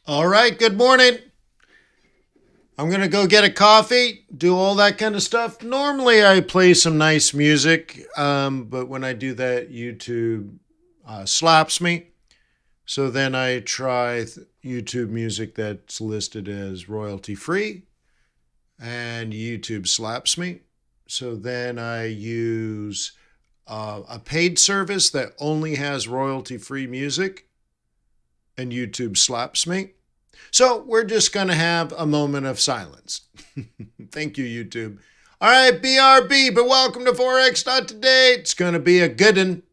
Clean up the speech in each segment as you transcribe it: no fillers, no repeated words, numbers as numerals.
All right, good morning. I'm going to go get a coffee, do all that kind of stuff. Normally, I play some nice music, but when I do that, YouTube slaps me. So then I try YouTube music that's listed as royalty free, and YouTube slaps me. So then I use a paid service that only has royalty free music, and YouTube slaps me. So we're just going to have a moment of silence. Thank you, YouTube. All right, BRB, but welcome to Forex.Today. It's going to be a good one.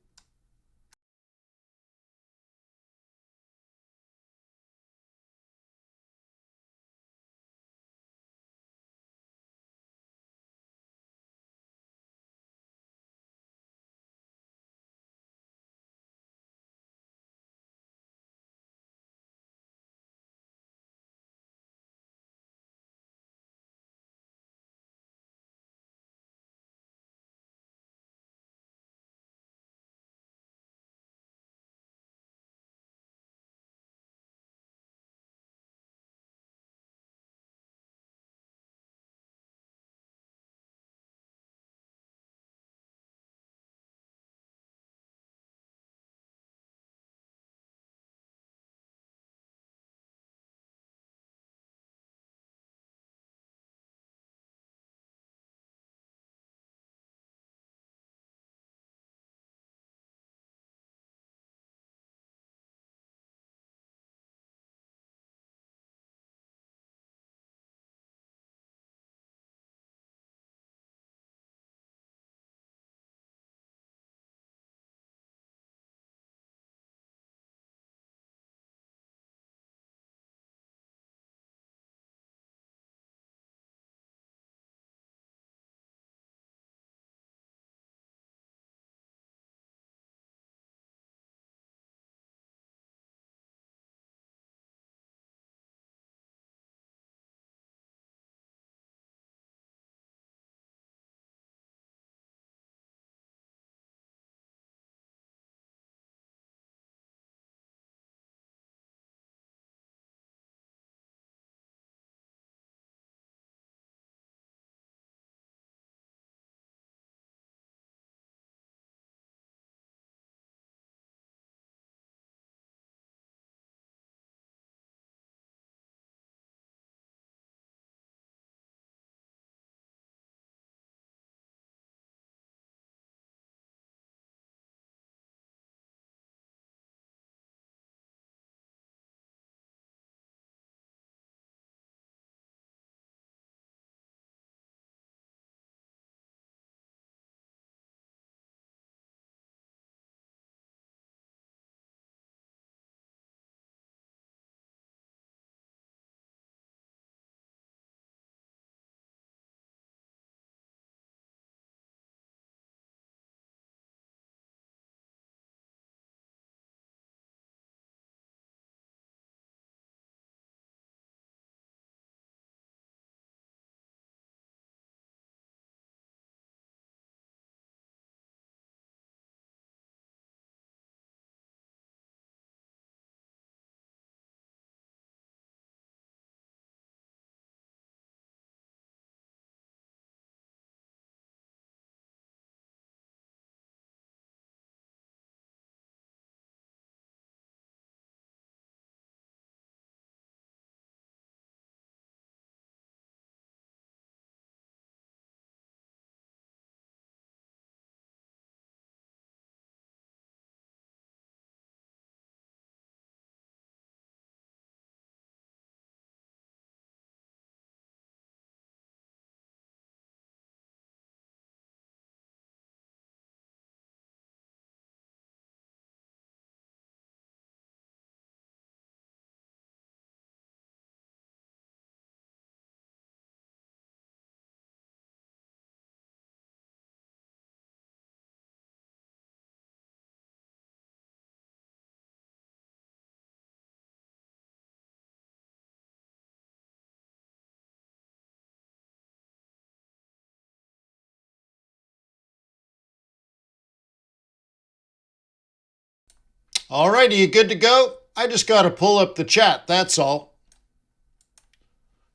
All right, are you good to go? I just got to pull up the chat. That's all.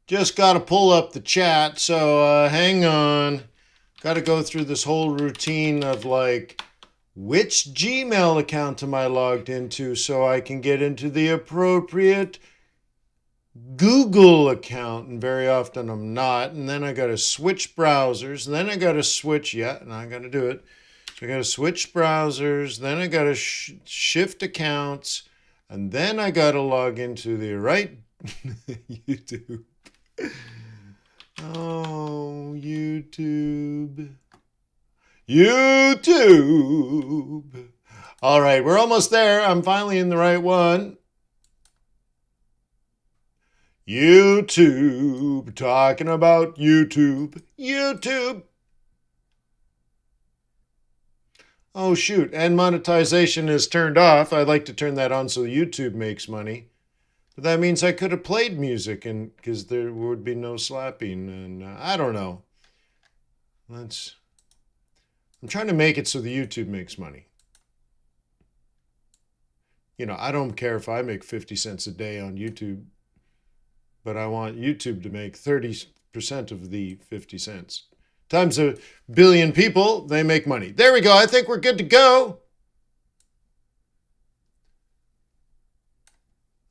Just got to pull up the chat. So hang on. Got to go through this whole routine of like, which Gmail account am I logged into so I can get into the appropriate Google account, and very often I'm not. And then I got to switch browsers, and then I got to switch, and I got to do it. So I got to switch browsers, then I got to shift accounts, and then I got to log into the right YouTube. Oh, YouTube. YouTube. All right, we're almost there. I'm finally in the right one. YouTube, talking about YouTube. YouTube. Oh, shoot, and monetization is turned off. I'd like to turn that on so YouTube makes money. But that means I could have played music, and because there would be no slapping, and I don't know. I'm trying to make it so the YouTube makes money. You know, I don't care if I make 50 cents a day on YouTube, but I want YouTube to make 30% of the 50 cents. Times a billion people, they make money. There we go. I think we're good to go.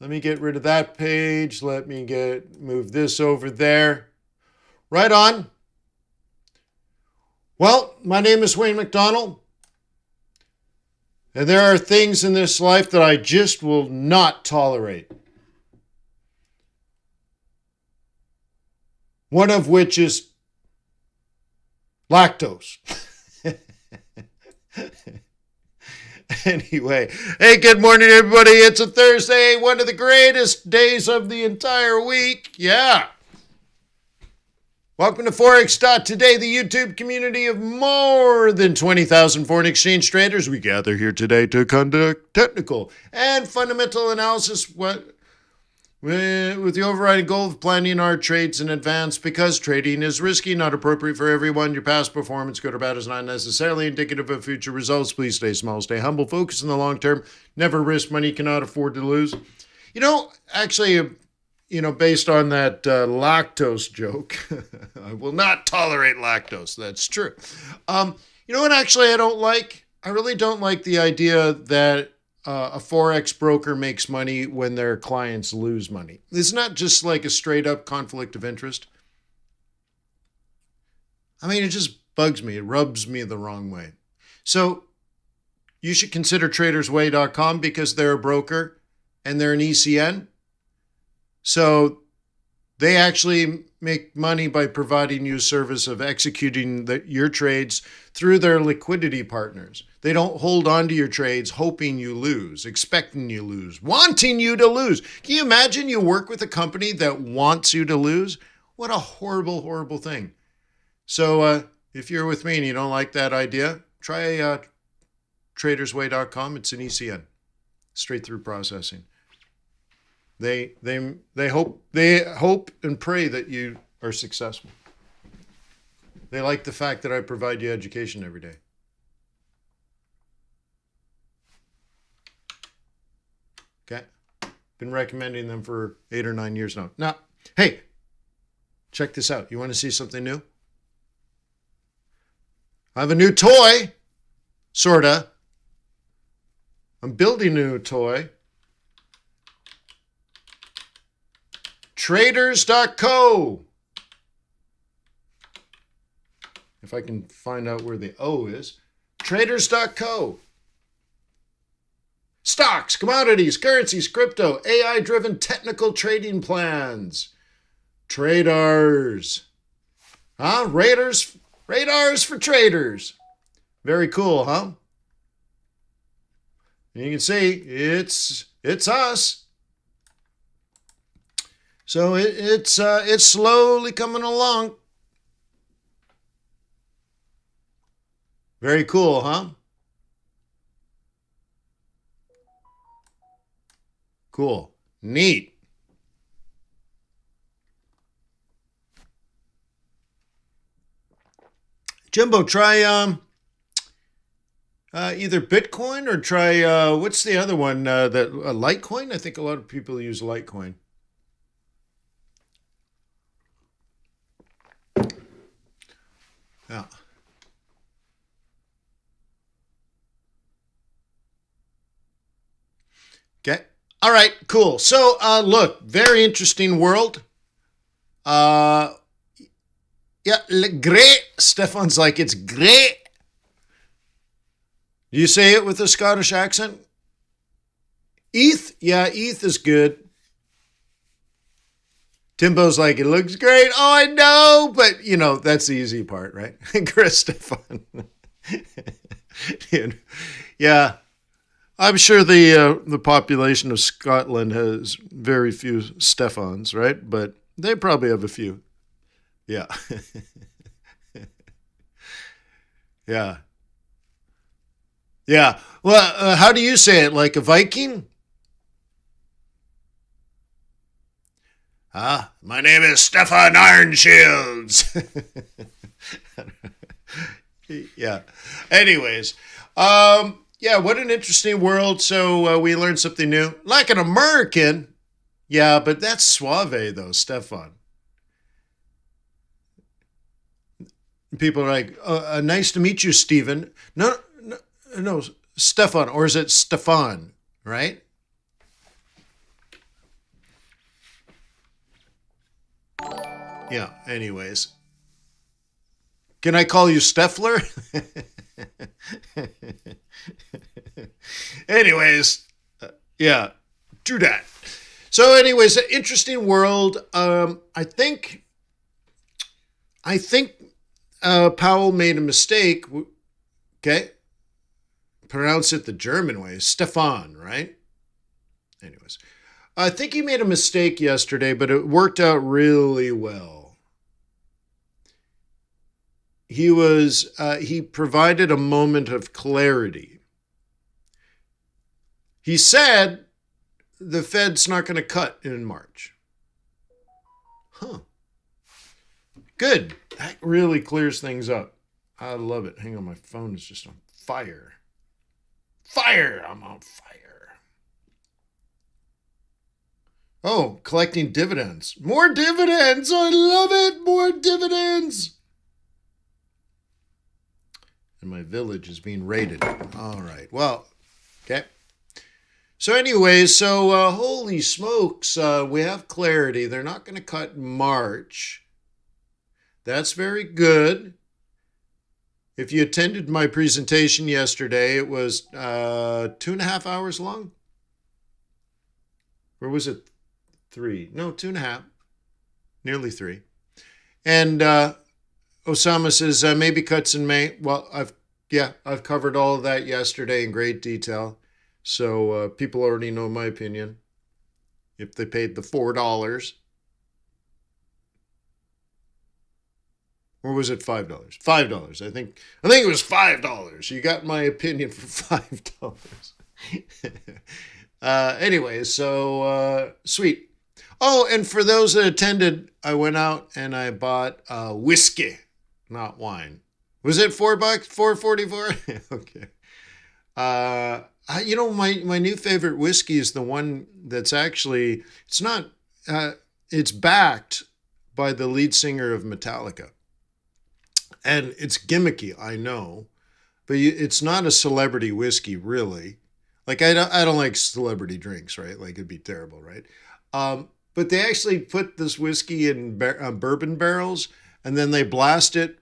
Let me get rid of that page. Let me move this over there. Right on. Well, my name is Wayne McDonald. And there are things in this life that I just will not tolerate. One of which is lactose. Anyway, hey, good morning, everybody. It's a Thursday, one of the greatest days of the entire week. Yeah. Welcome to Forex.Today, the YouTube community of more than 20,000 foreign exchange traders. We gather here today to conduct technical and fundamental analysis with the overriding goal of planning our trades in advance, because trading is risky, not appropriate for everyone. Your past performance, good or bad, is not necessarily indicative of future results. Please stay small, stay humble, focus on the long term, never risk money you cannot afford to lose. You know, actually, based on that lactose joke, I will not tolerate lactose. That's true. You know what actually I don't like? I really don't like the idea that a Forex broker makes money when their clients lose money. It's not just like a straight up conflict of interest. I mean, it just bugs me. It rubs me the wrong way. So you should consider tradersway.com because they're a broker and they're an ECN. So they actually make money by providing you a service of executing your trades through their liquidity partners. They don't hold on to your trades hoping you lose, expecting you lose, wanting you to lose. Can you imagine you work with a company that wants you to lose? What a horrible, horrible thing. So if you're with me and you don't like that idea, try tradersway.com. It's an ECN, straight through processing. They hope and pray that you are successful. They like the fact that I provide you education every day. Okay? Been recommending them for 8 or 9 years now. Now, hey, check this out. You want to see something new? I have a new toy, sorta. I'm building a new toy. Traders.co. If I can find out where the O is. Traders.co. Stocks, commodities, currencies, crypto, AI-driven technical trading plans. Traders. Huh? Radars for traders. Very cool, huh? And you can see it's us. So it's slowly coming along. Very cool, huh? Cool. Neat. Jimbo, try Either Bitcoin or try, what's the other one? Litecoin? I think a lot of people use Litecoin. Yeah. Okay. All right, cool. So, look, very interesting world. Uh, yeah, great. Stefan's like, it's great. You say it with a Scottish accent? ETH? Yeah, ETH is good. Timbo's like, it looks great. Oh, I know. But, that's the easy part, right? Chris Stefan. Yeah. I'm sure the population of Scotland has very few Stefans, right? But they probably have a few. Yeah. Yeah. Yeah. Well, how do you say it? Like a Viking? My name is Stefan Ironshields. Yeah. Anyways, yeah, what an interesting world. So we learned something new. Like an American. Yeah, but that's suave, though, Stefan. People are like, nice to meet you, Stephen. No, no, no, Stefan, or is it Stefan, right? Yeah, anyways. Can I call you Steffler? Anyways, yeah, do that. So, anyways, an interesting world. I think Powell made a mistake. Okay, pronounce it the German way, Stefan, right? Anyways, I think he made a mistake yesterday, but it worked out really well. He provided a moment of clarity. He said the Fed's not going to cut in March. Huh. Good. That really clears things up. I love it. Hang on, my phone is just on fire. Fire! I'm on fire. Oh, collecting dividends. More dividends! I love it! More dividends! And my village is being raided. All right. Well, okay. So, anyways, holy smokes, we have clarity. They're not going to cut March. That's very good. If you attended my presentation yesterday, it was 2.5 hours long. Or was it 3? No, 2.5. Nearly 3. And Osama says maybe cuts in May. Well, I've covered all of that yesterday in great detail. So people already know my opinion. If they paid the $4, or was it $5? $5. I think it was $5. You got my opinion for $5. Anyway, so sweet. Oh, and for those that attended, I went out and I bought whiskey, not wine. Was it $4? $4.44? Okay. My new favorite whiskey is the one that's actually, it's not, it's backed by the lead singer of Metallica. And it's gimmicky, I know, but it's not a celebrity whiskey, really. Like, I don't like celebrity drinks, right? Like, it'd be terrible, right? But they actually put this whiskey in bourbon barrels, and then they blast it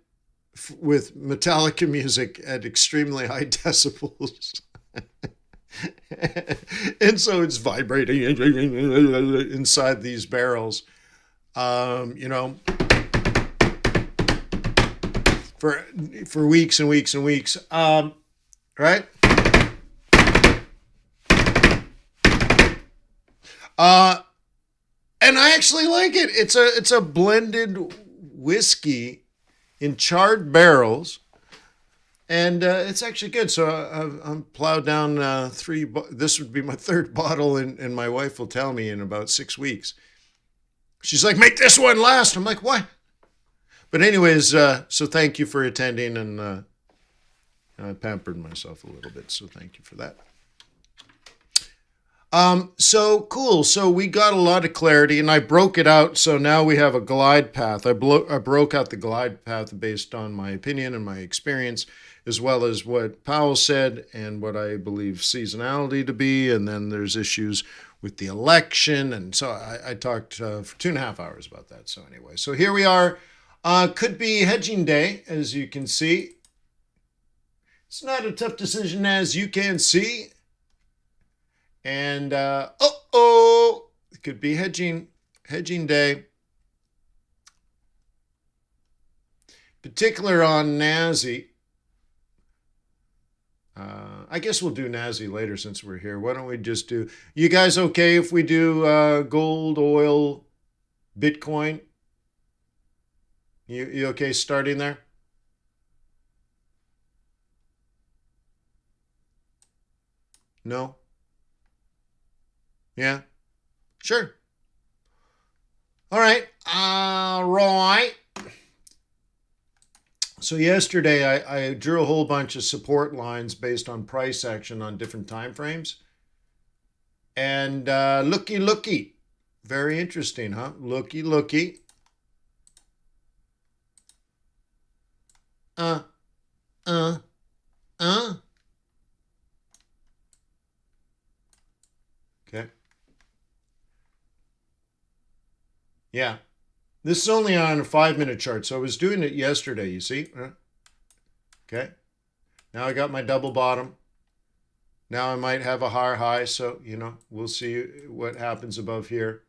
with Metallica music at extremely high decibels. And so it's vibrating inside these barrels, for weeks and weeks and weeks, right? And I actually like it. It's a blended whiskey in charred barrels. And it's actually good. So I'm plowed down 3. This would be my 3rd bottle, and my wife will tell me in about 6 weeks. She's like, make this one last. I'm like, what? But anyways, so thank you for attending, and And I pampered myself a little bit, so thank you for that. So cool. So we got a lot of clarity, and I broke it out. So now we have a glide path. I broke out the glide path based on my opinion and my experience, as well as what Powell said and what I believe seasonality to be. And then there's issues with the election. And so I talked for 2.5 hours about that. So anyway, so here we are. Could be hedging day, as you can see. It's not a tough decision, as you can see. And it could be hedging day. Particular on NZD. I guess we'll do NZD later since we're here. Why don't we just do... You guys okay if we do gold, oil, Bitcoin? You okay starting there? No? Yeah? Sure. All right. Right. So yesterday I drew a whole bunch of support lines based on price action on different time frames. And looky. Very interesting, huh? Looky. Okay. Yeah. This is only on a 5-minute chart, so I was doing it yesterday, you see? Okay. Now I got my double bottom. Now I might have a higher high, so, we'll see what happens above here.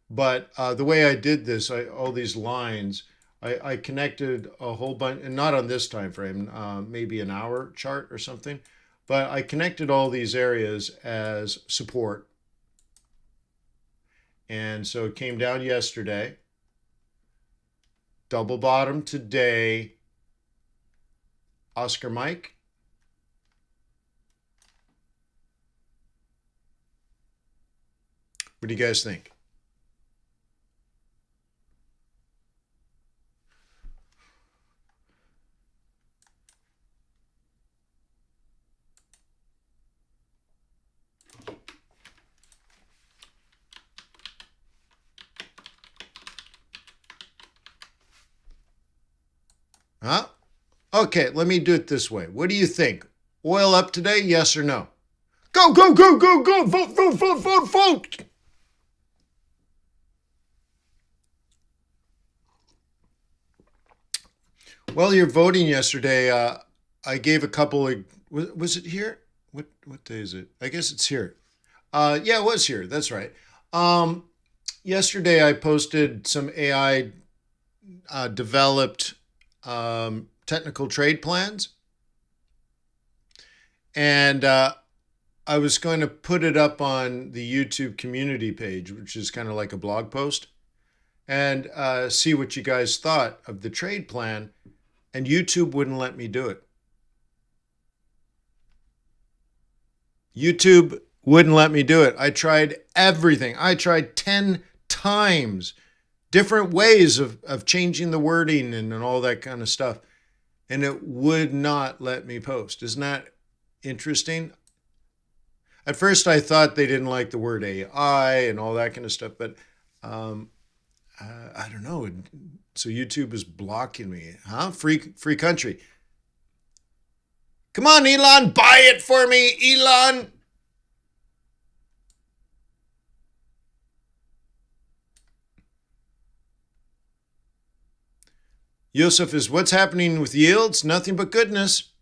But the way I did this, all these lines, I connected a whole bunch, and not on this time frame, maybe an hour chart or something, but I connected all these areas as support. And so it came down yesterday, double bottom today. Oscar Mike. What do you guys think? Huh? Okay, let me do it this way. What do you think? Oil up today, yes or no? Go! Vote! Well, you're voting yesterday. I gave a couple of... Was it here? What day is it? I guess it's here. Yeah, it was here. That's right. Yesterday, I posted some AI developed technical trade plans. And I was going to put it up on the YouTube community page, which is kind of like a blog post, and see what you guys thought of the trade plan. And YouTube wouldn't let me do it. YouTube wouldn't let me do it. I tried everything. I tried 10 times, different ways of changing the wording and all that kind of stuff. And it would not let me post. Isn't that interesting? At first, I thought they didn't like the word AI and all that kind of stuff, but I don't know. So YouTube is blocking me, huh? Free country. Come on, Elon, buy it for me, Elon. Yosef is, what's happening with yields? Nothing but goodness.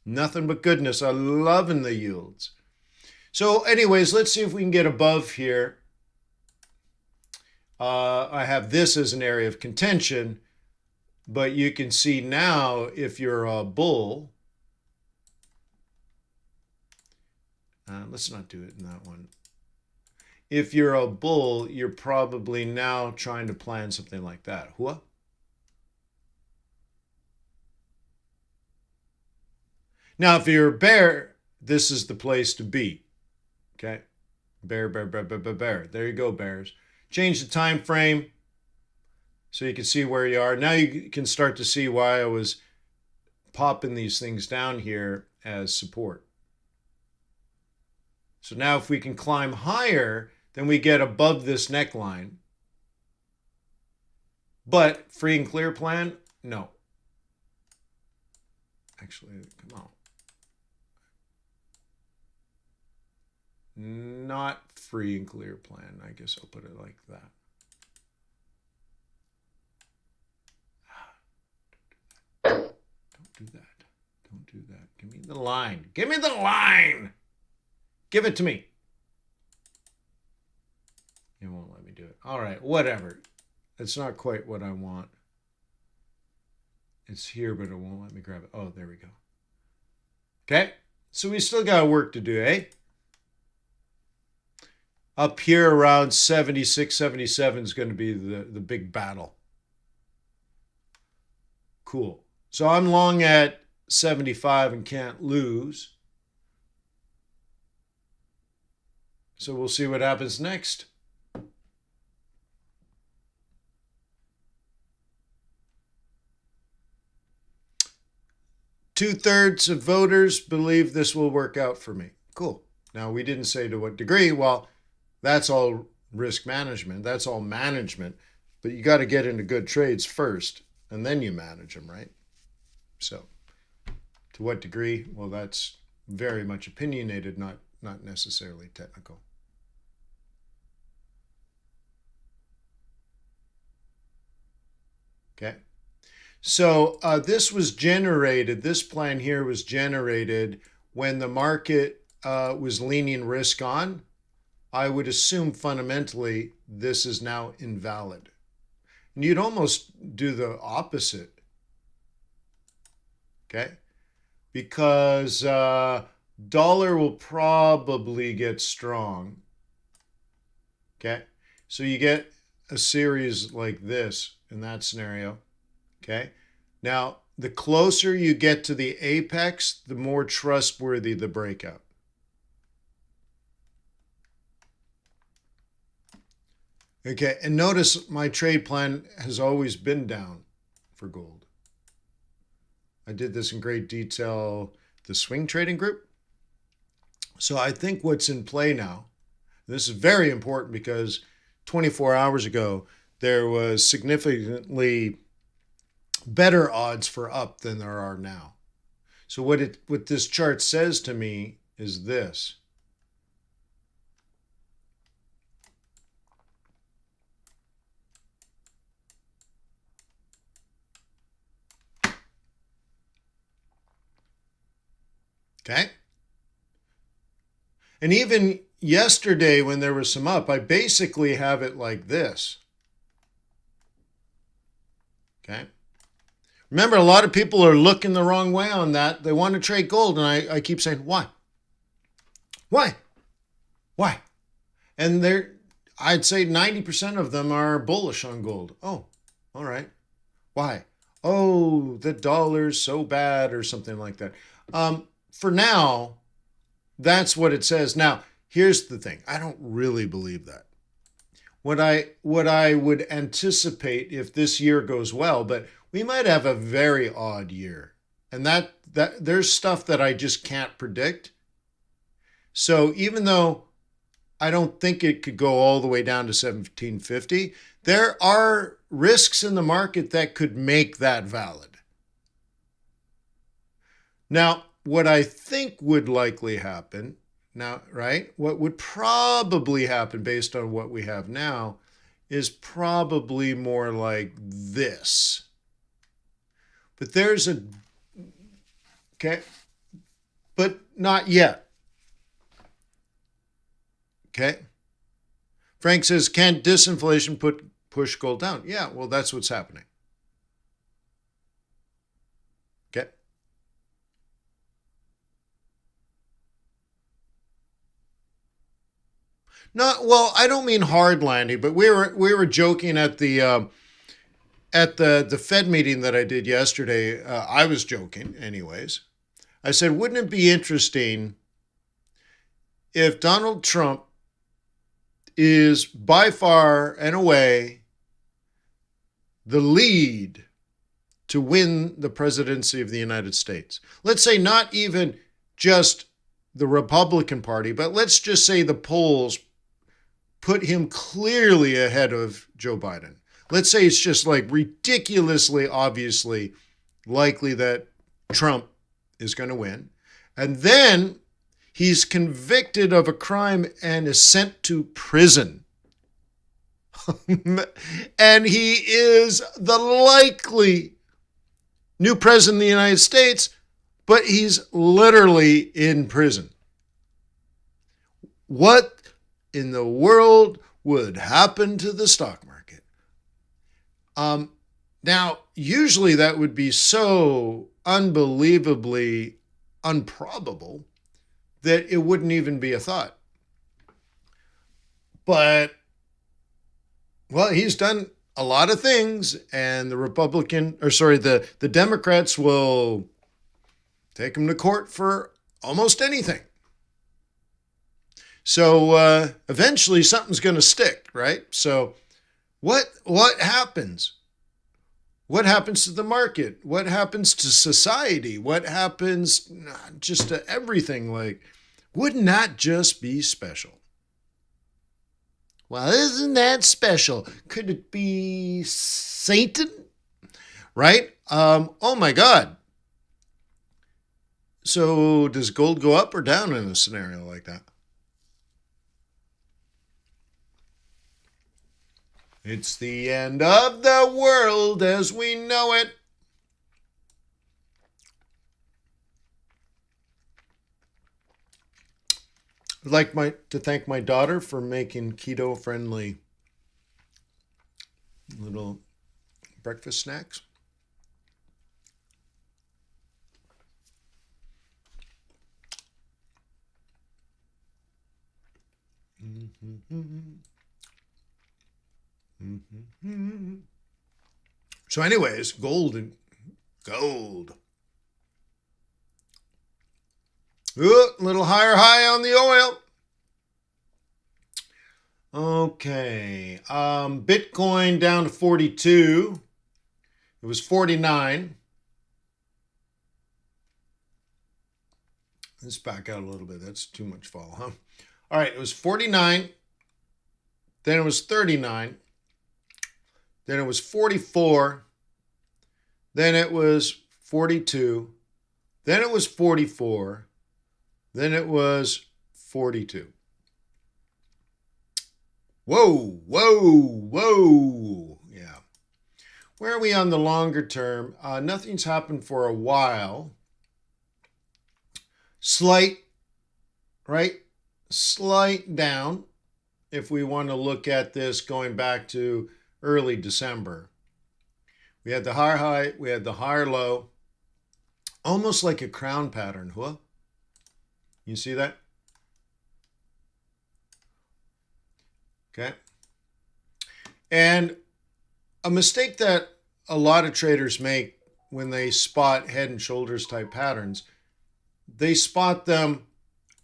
Nothing but goodness. I'm loving the yields. So anyways, let's see if we can get above here. I have this as an area of contention, but you can see now if you're a bull, let's not do it in that one. If you're a bull, you're probably now trying to plan something like that. What? Now, if you're a bear, this is the place to be. Okay? Bear. There you go, bears. Change the time frame so you can see where you are. Now you can start to see why I was popping these things down here as support. So now if we can climb higher, then we get above this neckline. But free and clear plan, no. Actually, come on. Not free and clear plan. I guess I'll put it like that. Don't do that. Don't do that. Give me the line. Give me the line. Give it to me. It won't let me do it. All right, whatever. It's not quite what I want. It's here, but it won't let me grab it. Oh, there we go. Okay, so we still got work to do, eh? Up here around 76, 77 is going to be the big battle. Cool. So I'm long at 75 and can't lose. So we'll see what happens next. Two-thirds of voters believe this will work out for me. Cool. Now, we didn't say to what degree. Well, that's all risk management. That's all management. But you got to get into good trades first, and then you manage them, right? So, to what degree? Well, that's very much opinionated, not necessarily technical. Okay. So this plan here was generated when the market was leaning risk on. I would assume fundamentally this is now invalid. And you'd almost do the opposite, okay? Because dollar will probably get strong, okay? So you get a series like this in that scenario. Okay. Now, the closer you get to the apex, the more trustworthy the breakout. Okay. And notice my trade plan has always been down for gold. I did this in great detail, the swing trading group. So I think what's in play now, this is very important because 24 hours ago, there was significantly better odds for up than there are now. So what this chart says to me is this. Okay? And even yesterday when there was some up, I basically have it like this. Okay? Remember, a lot of people are looking the wrong way on that. They want to trade gold, and I keep saying, why? Why? Why? And I'd say 90% of them are bullish on gold. Oh, all right. Why? Oh, the dollar's so bad or something like that. For now, that's what it says. Now, here's the thing. I don't really believe that. What I would anticipate if this year goes well, but we might have a very odd year. And that there's stuff that I just can't predict. So even though I don't think it could go all the way down to 1750, there are risks in the market that could make that valid. Now, what I think would likely happen now, right? What would probably happen based on what we have now is probably more like this. But there's okay, but not yet. Okay. Frank says, can't disinflation push gold down? Yeah, well, that's what's happening. Okay. Not well. I don't mean hard landing, but we were joking at the Fed meeting that I did yesterday. I was joking, anyways. I said, wouldn't it be interesting if Donald Trump is by far and away the lead to win the presidency of the United States. Let's say not even just the Republican Party, but let's just say the polls put him clearly ahead of Joe Biden. Let's say it's just like ridiculously, obviously likely that Trump is going to win. And then he's convicted of a crime and is sent to prison. And he is the likely new president of the United States, but he's literally in prison. What in the world would happen to the stock market? Now, usually that would be so unbelievably improbable that it wouldn't even be a thought. But, well, he's done a lot of things, and the Democrats will take him to court for almost anything. So eventually something's going to stick, right? So what happens? What happens to the market? What happens to society? What happens just to everything? Like, wouldn't that just be special? Well, isn't that special? Could it be Satan? Right? Oh my God. So does gold go up or down in a scenario like that? It's the end of the world as we know it. I'd like to thank my daughter for making keto-friendly little breakfast snacks. So anyways, gold. Ooh, a little higher high on the oil. Okay. Bitcoin down to 42. It was 49. Let's back out a little bit. That's too much fall, huh? All right, it was 49. Then it was 39. Then it was 44. Then it was 42. Then it was 44. Then it was 42. Whoa, whoa, whoa. Yeah. Where are we on the longer term? Nothing's happened for a while. Slight, right? Slight down. If we want to look at this going back to early December. We had the higher high, we had the higher low. Almost like a crown pattern, huh? You see that? Okay. And a mistake that a lot of traders make when they spot head and shoulders type patterns, they spot them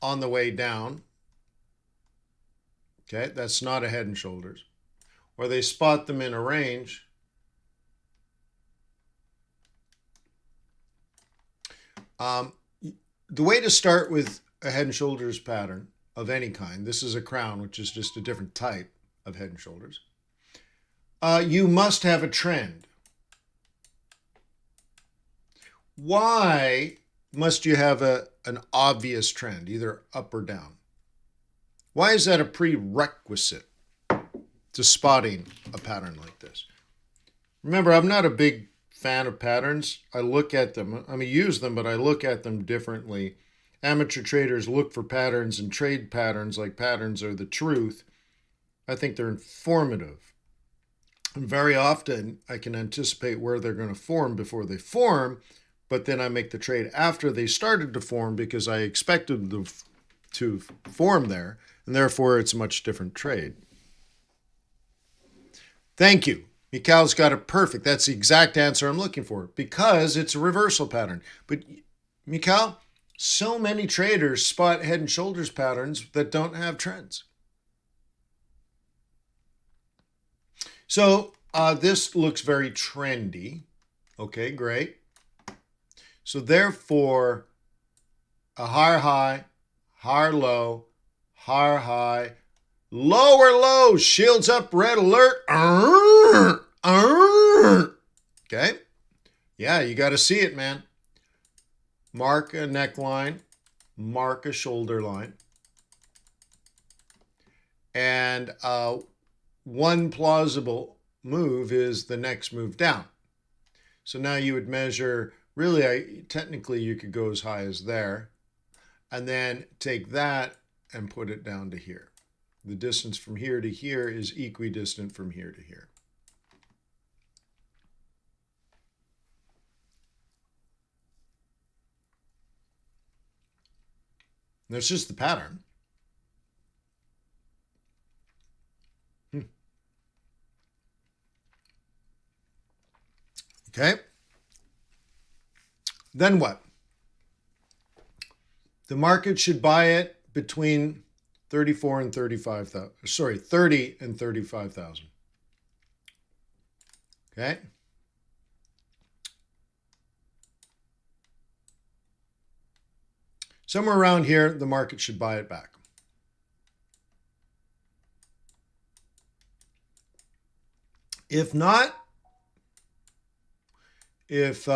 on the way down. Okay, that's not a head and shoulders. Or they spot them in a range. The way to start with a head and shoulders pattern of any kind, this is a crown, which is just a different type of head and shoulders, you must have a trend. Why must you have an obvious trend, either up or down? Why is that a prerequisite to spotting a pattern like this? Remember, I'm not a big fan of patterns. I look at them, I use them, but I look at them differently. Amateur traders look for patterns and trade patterns like patterns are the truth. I think they're informative. And very often I can anticipate where they're going to form before they form, but then I make the trade after they started to form because I expected them to form there, and therefore it's a much different trade. Thank you. Mikhail's got it perfect. That's the exact answer I'm looking for because it's a reversal pattern. But Mikhail, so many traders spot head and shoulders patterns that don't have trends. So this looks very trendy. Okay, great. So therefore, a higher high, higher low, higher high, lower low, shields up, red alert. Okay. Yeah, you got to see it, man. Mark a neckline, mark a shoulder line. And one plausible move is the next move down. So now you would measure, really, technically you could go as high as there, and then take that and put it down to here. The distance from here to here is equidistant from here to here. That's just the pattern. Okay. Then what? The market should buy it between 34 and 35,000. Sorry, 30 and 35,000. Okay. Somewhere around here, the market should buy it back. If not, if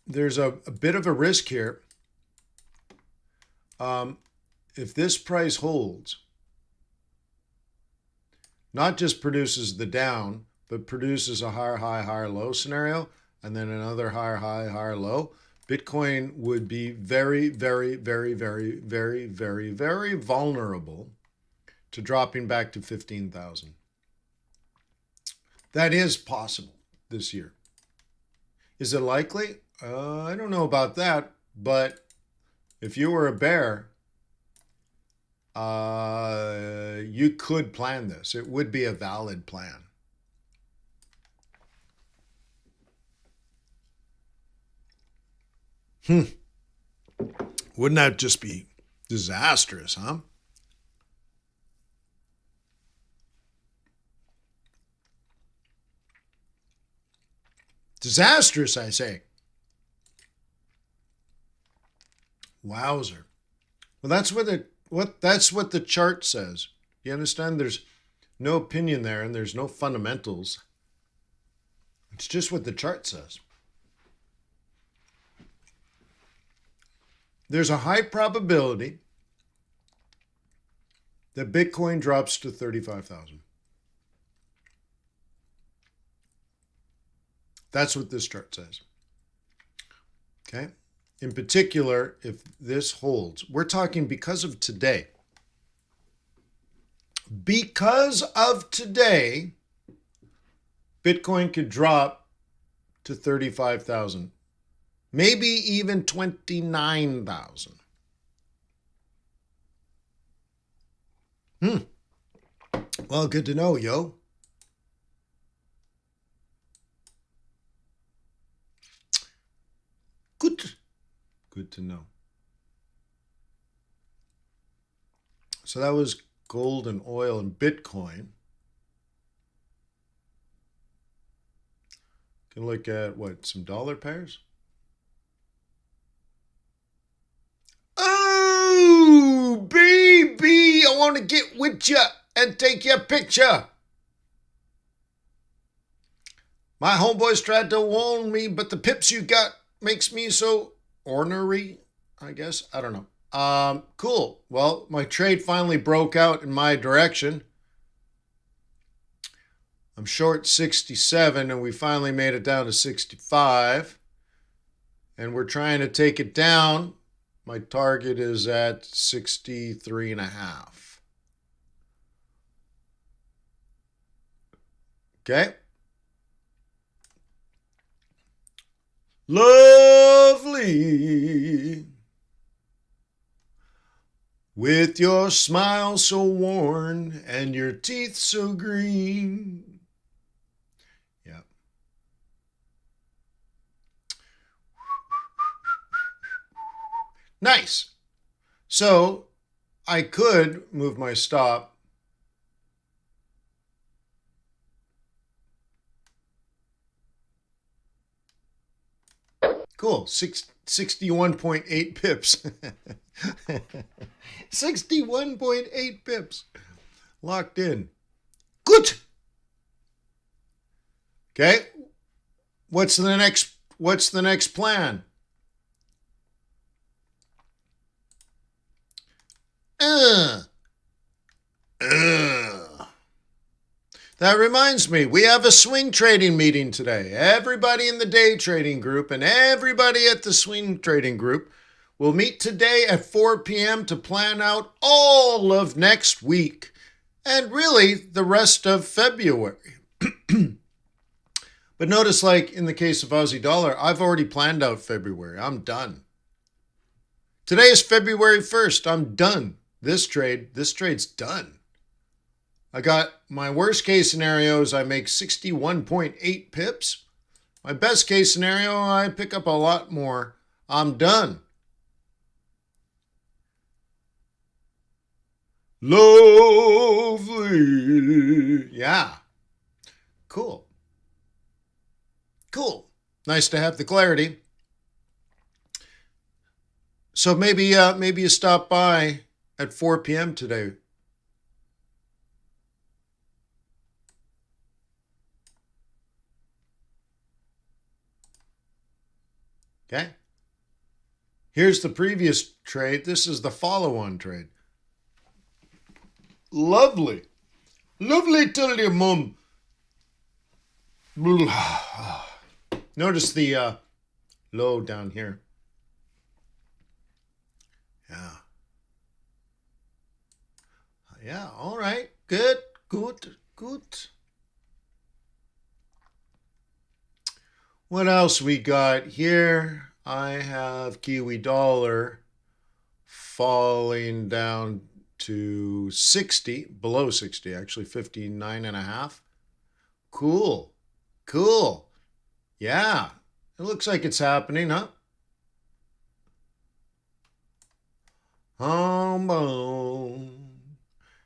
there's a bit of a risk here, if this price holds, not just produces the down, but produces a higher high, higher low scenario, and then another higher high, higher low, Bitcoin would be very, very, very, very, very, very, very vulnerable to dropping back to 15,000. That is possible this year. Is it likely? I don't know about that, but if you were a bear, you could plan this. It would be a valid plan. Wouldn't that just be disastrous, huh? Disastrous, I say. Wowzer. Well, that's what the chart says. You understand? There's no opinion there, and there's no fundamentals. It's just what the chart says. There's a high probability that Bitcoin drops to 35,000. That's what this chart says. Okay? In particular, if this holds, we're talking because of today. Because of today, Bitcoin could drop to 35,000, maybe even 29,000. Well, good to know, yo. Good to know. So that was gold and oil and Bitcoin. Can look at what, some dollar pairs? Oh, baby, I want to get with you and take your picture. My homeboys tried to warn me, but the pips you got makes me so ornery, I guess. I don't know. Cool. Well, my trade finally broke out in my direction. I'm short 67, and we finally made it down to 65. And we're trying to take it down. My target is at 63.5. Okay. Lovely, with your smile so worn and your teeth so green. Yeah. Nice. So I could move my stop Cool. 61.8 pips. 61.8 pips. Locked in. Good. Okay. What's the next plan? That reminds me, we have a swing trading meeting today. Everybody in the day trading group and everybody at the swing trading group will meet today at 4 p.m. to plan out all of next week and really the rest of February. But notice, like in the case of Aussie dollar, I've already planned out February. I'm done. Today is February 1st. I'm done. This trade's done. I got my worst case scenario is I make 61.8 pips. My best case scenario, I pick up a lot more. I'm done. Lovely. Yeah. Cool. Cool. Nice to have the clarity. So maybe you stop by at 4 p.m. today. Okay. Here's the previous trade. This is the follow-on trade. Lovely. Lovely till your mum. Notice the low down here. Yeah. Yeah, all right. Good. What else we got here? I have Kiwi dollar falling down to 60, below 60, actually 59.5. Cool. Yeah, it looks like it's happening, huh?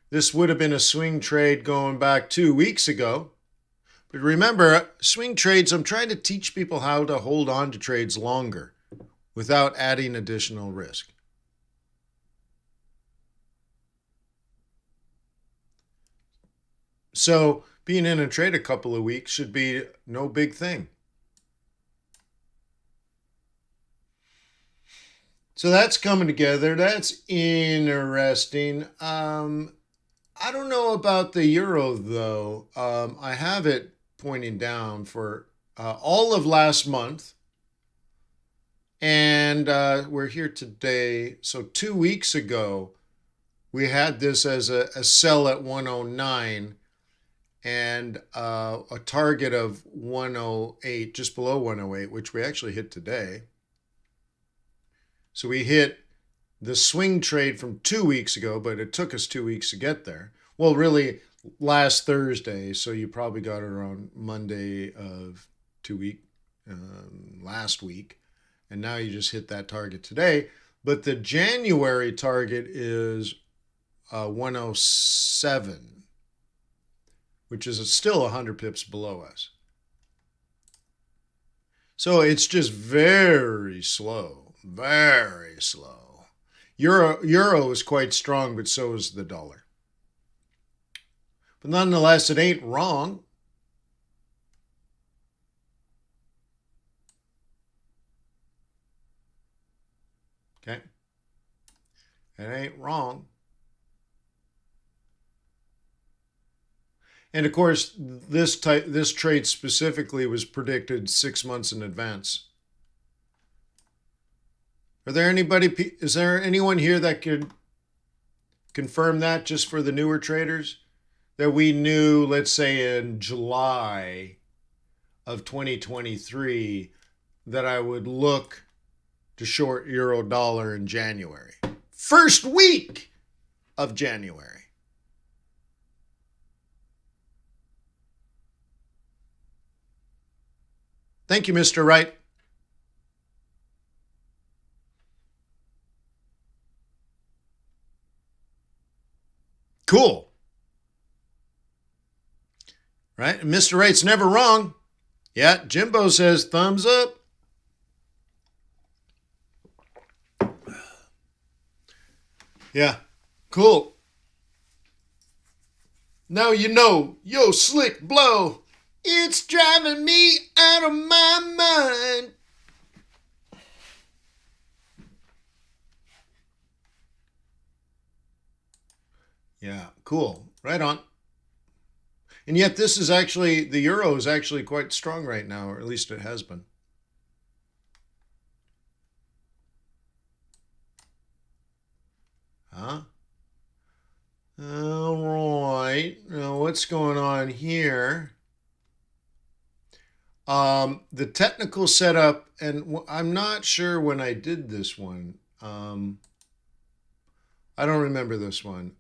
This would have been a swing trade going back 2 weeks ago. But remember, swing trades, I'm trying to teach people how to hold on to trades longer without adding additional risk. So being in a trade a couple of weeks should be no big thing. So that's coming together. That's interesting. I don't know about the euro, though. I have it pointing down for all of last month. And we're here today. So 2 weeks ago, we had this as a sell at 109 and a target of 108, just below 108, which we actually hit today. So we hit the swing trade from 2 weeks ago, but it took us 2 weeks to get there. Well, really, last Thursday, so you probably got it on Monday of last week, and now you just hit that target today. But the January target is 107, which is still 100 pips below us. So it's just very slow, very slow. Euro is quite strong, but so is the dollar. But nonetheless, it ain't wrong. Okay. It ain't wrong. And of course, this trade specifically was predicted 6 months in advance. Is there anyone here that could confirm that just for the newer traders? That we knew, let's say in July of 2023, that I would look to short euro dollar in January. First week of January. Thank you, Mr. Wright. Cool. Right? And Mr. Wright's never wrong. Yeah, Jimbo says thumbs up. Yeah. Cool. Now you know, yo, slick blow. It's driving me out of my mind. Yeah, cool. Right on. And yet this is actually, the euro is actually quite strong right now, or at least it has been. Huh? All right. Now what's going on here? The technical setup, and I'm not sure when I did this one. I don't remember this one.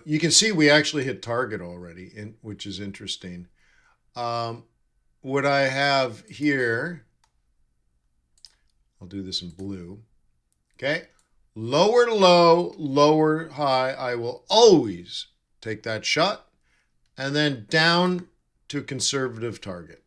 You can see we actually hit target already, which is interesting. What I have here, I'll do this in blue. Okay. Lower low, lower high. I will always take that shot. And then down to conservative target.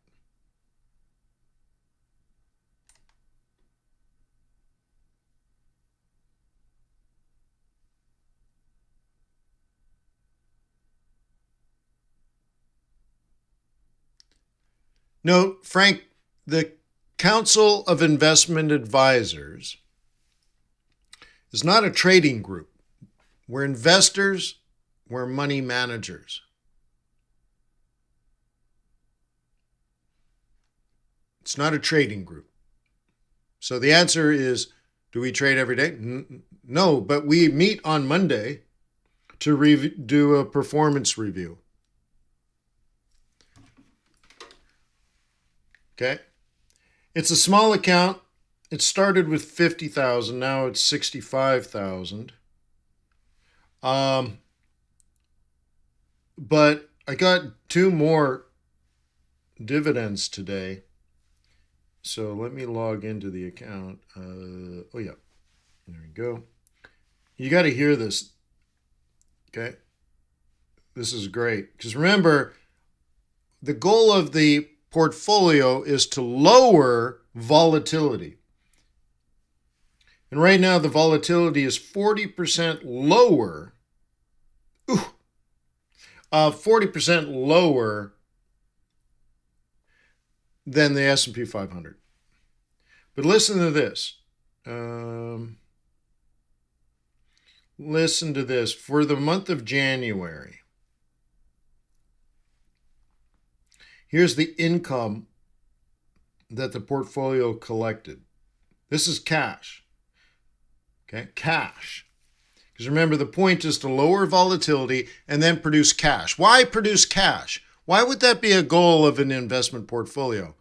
Note, Frank, the Council of Investment Advisors is not a trading group. We're investors, we're money managers. It's not a trading group. So the answer is, do we trade every day? No, but we meet on Monday to do a performance review. Okay. It's a small account. It started with 50,000. Now it's 65,000. But I got 2 more dividends today. So let me log into the account. Oh yeah, there we go. You got to hear this. Okay. This is great. Because remember, the goal of the portfolio is to lower volatility. And right now the volatility is 40% lower. 40% lower than the S&P 500. But listen to this. Listen to this. For the month of January, here's the income that the portfolio collected. This is cash. Okay, cash. Because remember, the point is to lower volatility and then produce cash. Why produce cash? Why would that be a goal of an investment portfolio?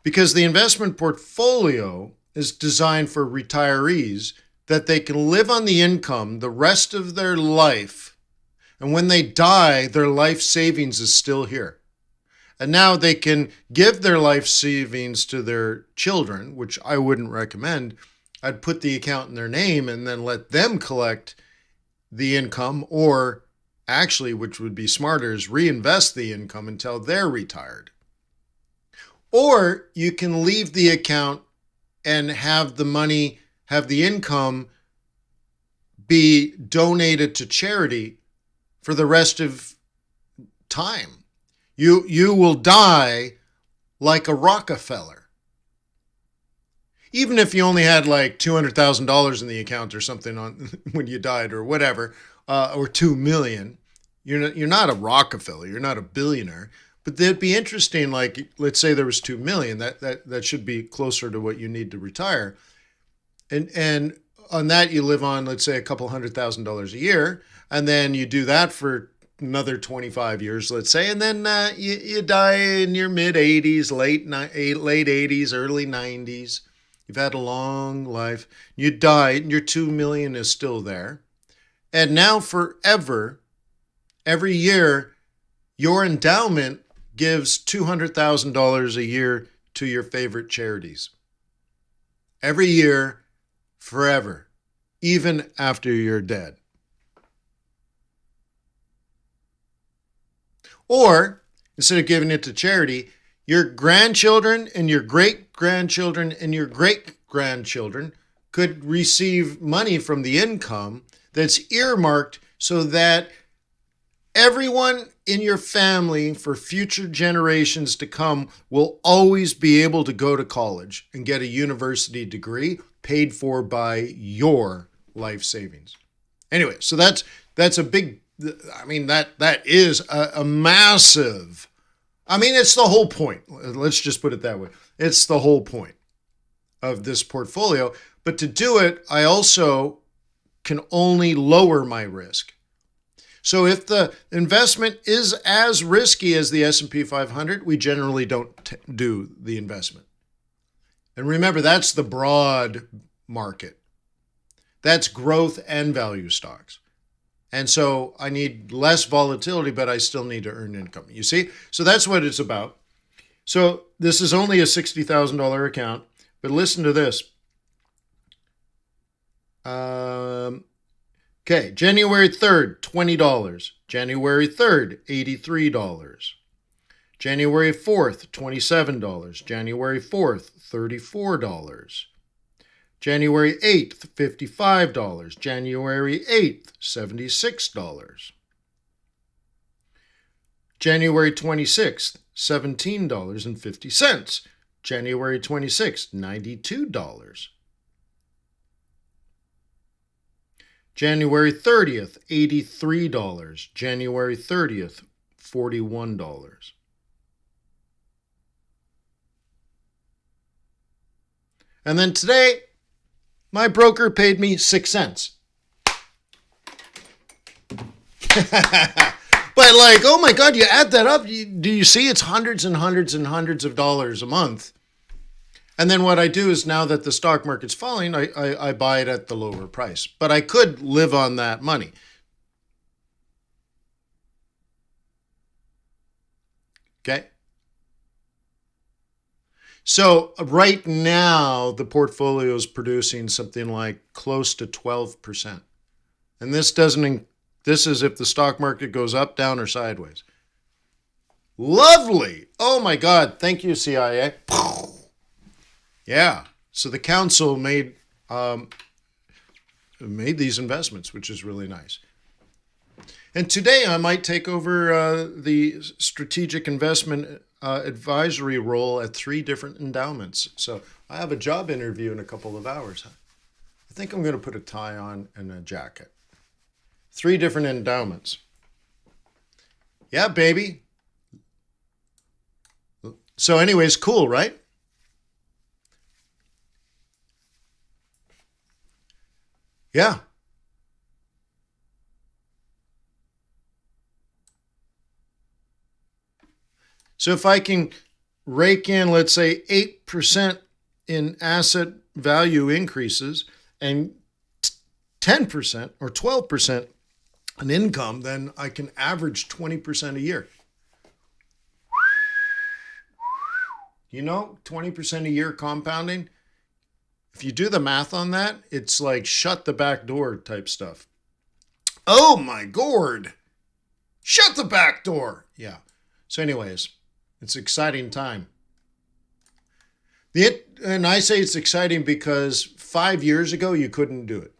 Because the investment portfolio is designed for retirees that they can live on the income the rest of their life. And when they die, their life savings is still here. And now they can give their life savings to their children, which I wouldn't recommend. I'd put the account in their name and then let them collect the income, or actually, which would be smarter, is reinvest the income until they're retired. Or you can leave the account and have the money, have the income be donated to charity for the rest of time. You will die like a Rockefeller. Even if you only had like $200,000 in the account or something on when you died or whatever, or 2 million, you're not a Rockefeller, you're not a billionaire. But that'd be interesting. Like, let's say there was 2 million. That should be closer to what you need to retire. And on that you live on, let's say, a couple $100,000 a year, and then you do that for another 25 years, let's say, and then you die in your mid 80s, late 80s, early 90s. You've had a long life. You died, and your 2 million is still there. And now forever, every year, your endowment gives $200,000 a year to your favorite charities. Every year, forever, even after you're dead. Or, instead of giving it to charity, your grandchildren and your great-grandchildren and your great-grandchildren could receive money from the income that's earmarked so that everyone in your family for future generations to come will always be able to go to college and get a university degree paid for by your life savings. Anyway, so that's a big, that is a massive, it's the whole point. Let's just put it that way. It's the whole point of this portfolio. But to do it, I also can only lower my risk. So if the investment is as risky as the S&P 500, we generally don't do the investment. And remember, that's the broad market. That's growth and value stocks. And so I need less volatility, but I still need to earn income. You see? So that's what it's about. So this is only a $60,000 account, but listen to this. Okay, January 3rd, $20. January 3rd, $83. January 4th, $27. January 4th, $34. January 8th, $55. January 8th, $76. January 26th, $17.50. January 26th, $92. January 30th, $83. January 30th, $41. And then today, my broker paid me 6 cents. But like, oh my God, you add that up. Do you see it's hundreds and hundreds and hundreds of dollars a month? And then what I do is, now that the stock market's falling, I buy it at the lower price. But I could live on that money. Okay? So right now, the portfolio is producing something like close to 12%. And this is if the stock market goes up, down, or sideways. Lovely. Oh my God. Thank you, CIA. Yeah. So the council made these investments, which is really nice. And today I might take over the strategic investment advisory role at 3 different endowments. So I have a job interview in a couple of hours. I think I'm going to put a tie on and a jacket. 3 different endowments. Yeah, baby. So anyways, cool, right? Yeah. So if I can rake in, let's say, 8% in asset value increases and 10% or 12% in income, then I can average 20% a year. 20% a year compounding. If you do the math on that, it's like shut the back door type stuff. Oh my gourd. Shut the back door. Yeah. So anyways, it's an exciting time. And I say it's exciting because 5 years ago, you couldn't do it.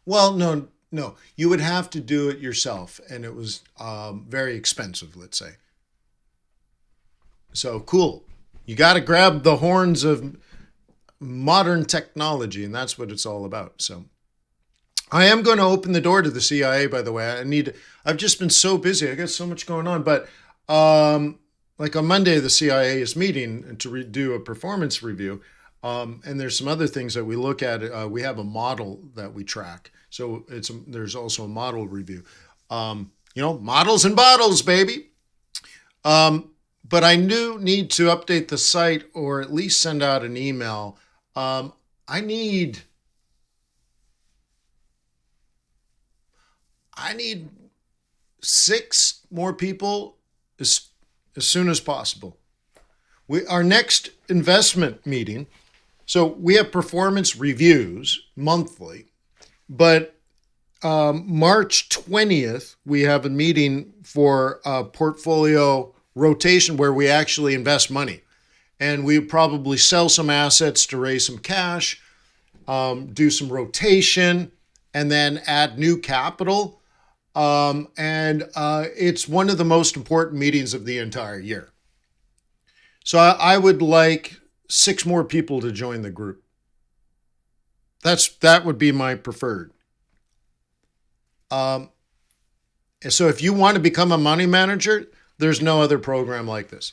Well, no. You would have to do it yourself. And it was very expensive, let's say. So cool. You got to grab the horns of modern technology, and that's what it's all about. So I am going to open the door to the CIA, by the way. I've just been so busy. I got so much going on. But like on Monday, the CIA is meeting to do a performance review. And there's some other things that we look at. We have a model that we track. So there's also a model review. Models and bottles, baby. But I do need to update the site or at least send out an email. I need 6 more people as soon as possible. Our next investment meeting, so we have performance reviews monthly, but March 20th, we have a meeting for portfolio rotation where we actually invest money. and we probably sell some assets to raise some cash, do some rotation, and then add new capital. It's one of the most important meetings of the entire year. So I would like 6 more people to join the group. That would be my preferred. So if you want to become a money manager, there's no other program like this.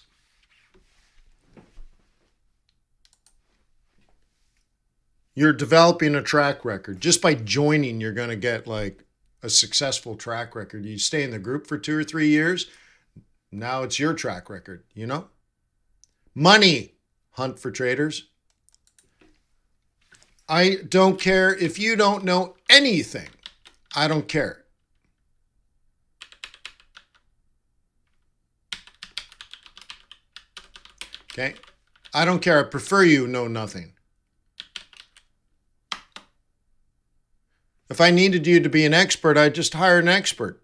You're developing a track record. Just by joining, you're going to get like a successful track record. You stay in the group for 2 or 3 years. Now it's your track record, you know? Money hunt for traders. I don't care if you don't know anything. I don't care. Okay? I don't care. I prefer you know nothing. If I needed you to be an expert, I'd just hire an expert.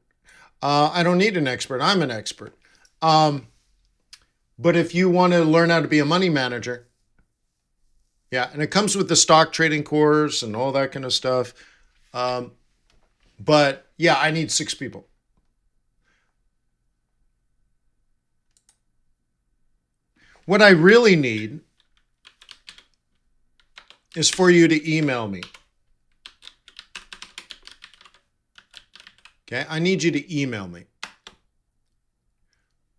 I don't need an expert. I'm an expert. But if you want to learn how to be a money manager, yeah, and it comes with the stock trading course and all that kind of stuff. But yeah, I need 6 people. What I really need is for you to email me. Okay, I need you to email me.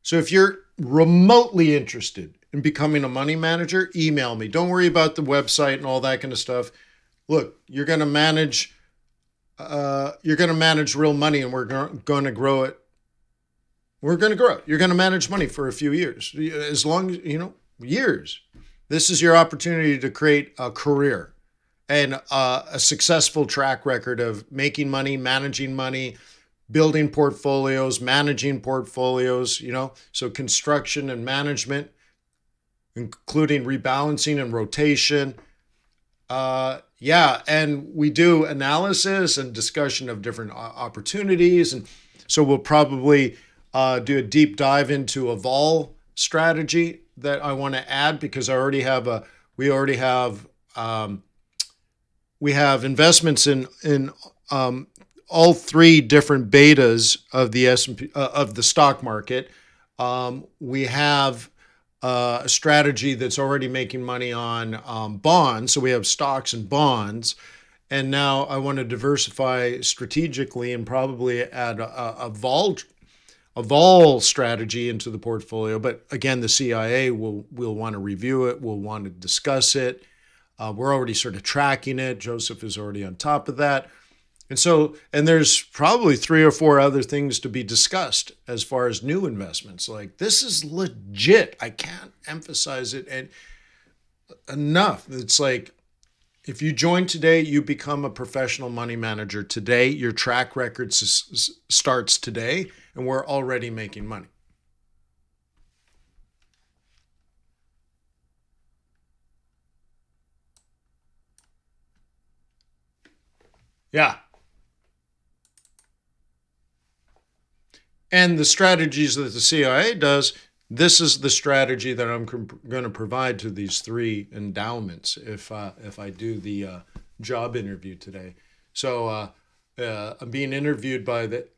So if you're remotely interested in becoming a money manager, email me. Don't worry about the website and all that kind of stuff. Look, you're going to manage real money, and we're going to grow it. We're going to grow it. You're going to manage money for a few years, as long as, years. This is your opportunity to create a career and a successful track record of making money, managing money, building portfolios, managing portfolios, so construction and management, including rebalancing and rotation. And we do analysis and discussion of different opportunities. And so we'll probably do a deep dive into a vol strategy that I want to add, because we have investments in all 3 different betas of the S&P of the stock market. We have a strategy that's already making money on bonds. So we have stocks and bonds. And now I want to diversify strategically and probably add a vol strategy into the portfolio. But again, the CIA will want to review it. We'll want to discuss it. We're already sort of tracking it. Joseph is already on top of that. And there's probably 3 or 4 other things to be discussed as far as new investments. Like, this is legit. I can't emphasize it enough. It's like, if you join today, you become a professional money manager today. Your track record starts today, and we're already making money. Yeah. And the strategies that the CIA does, this is the strategy that I'm going to provide to these 3 endowments if I do the job interview today. So I'm being interviewed by the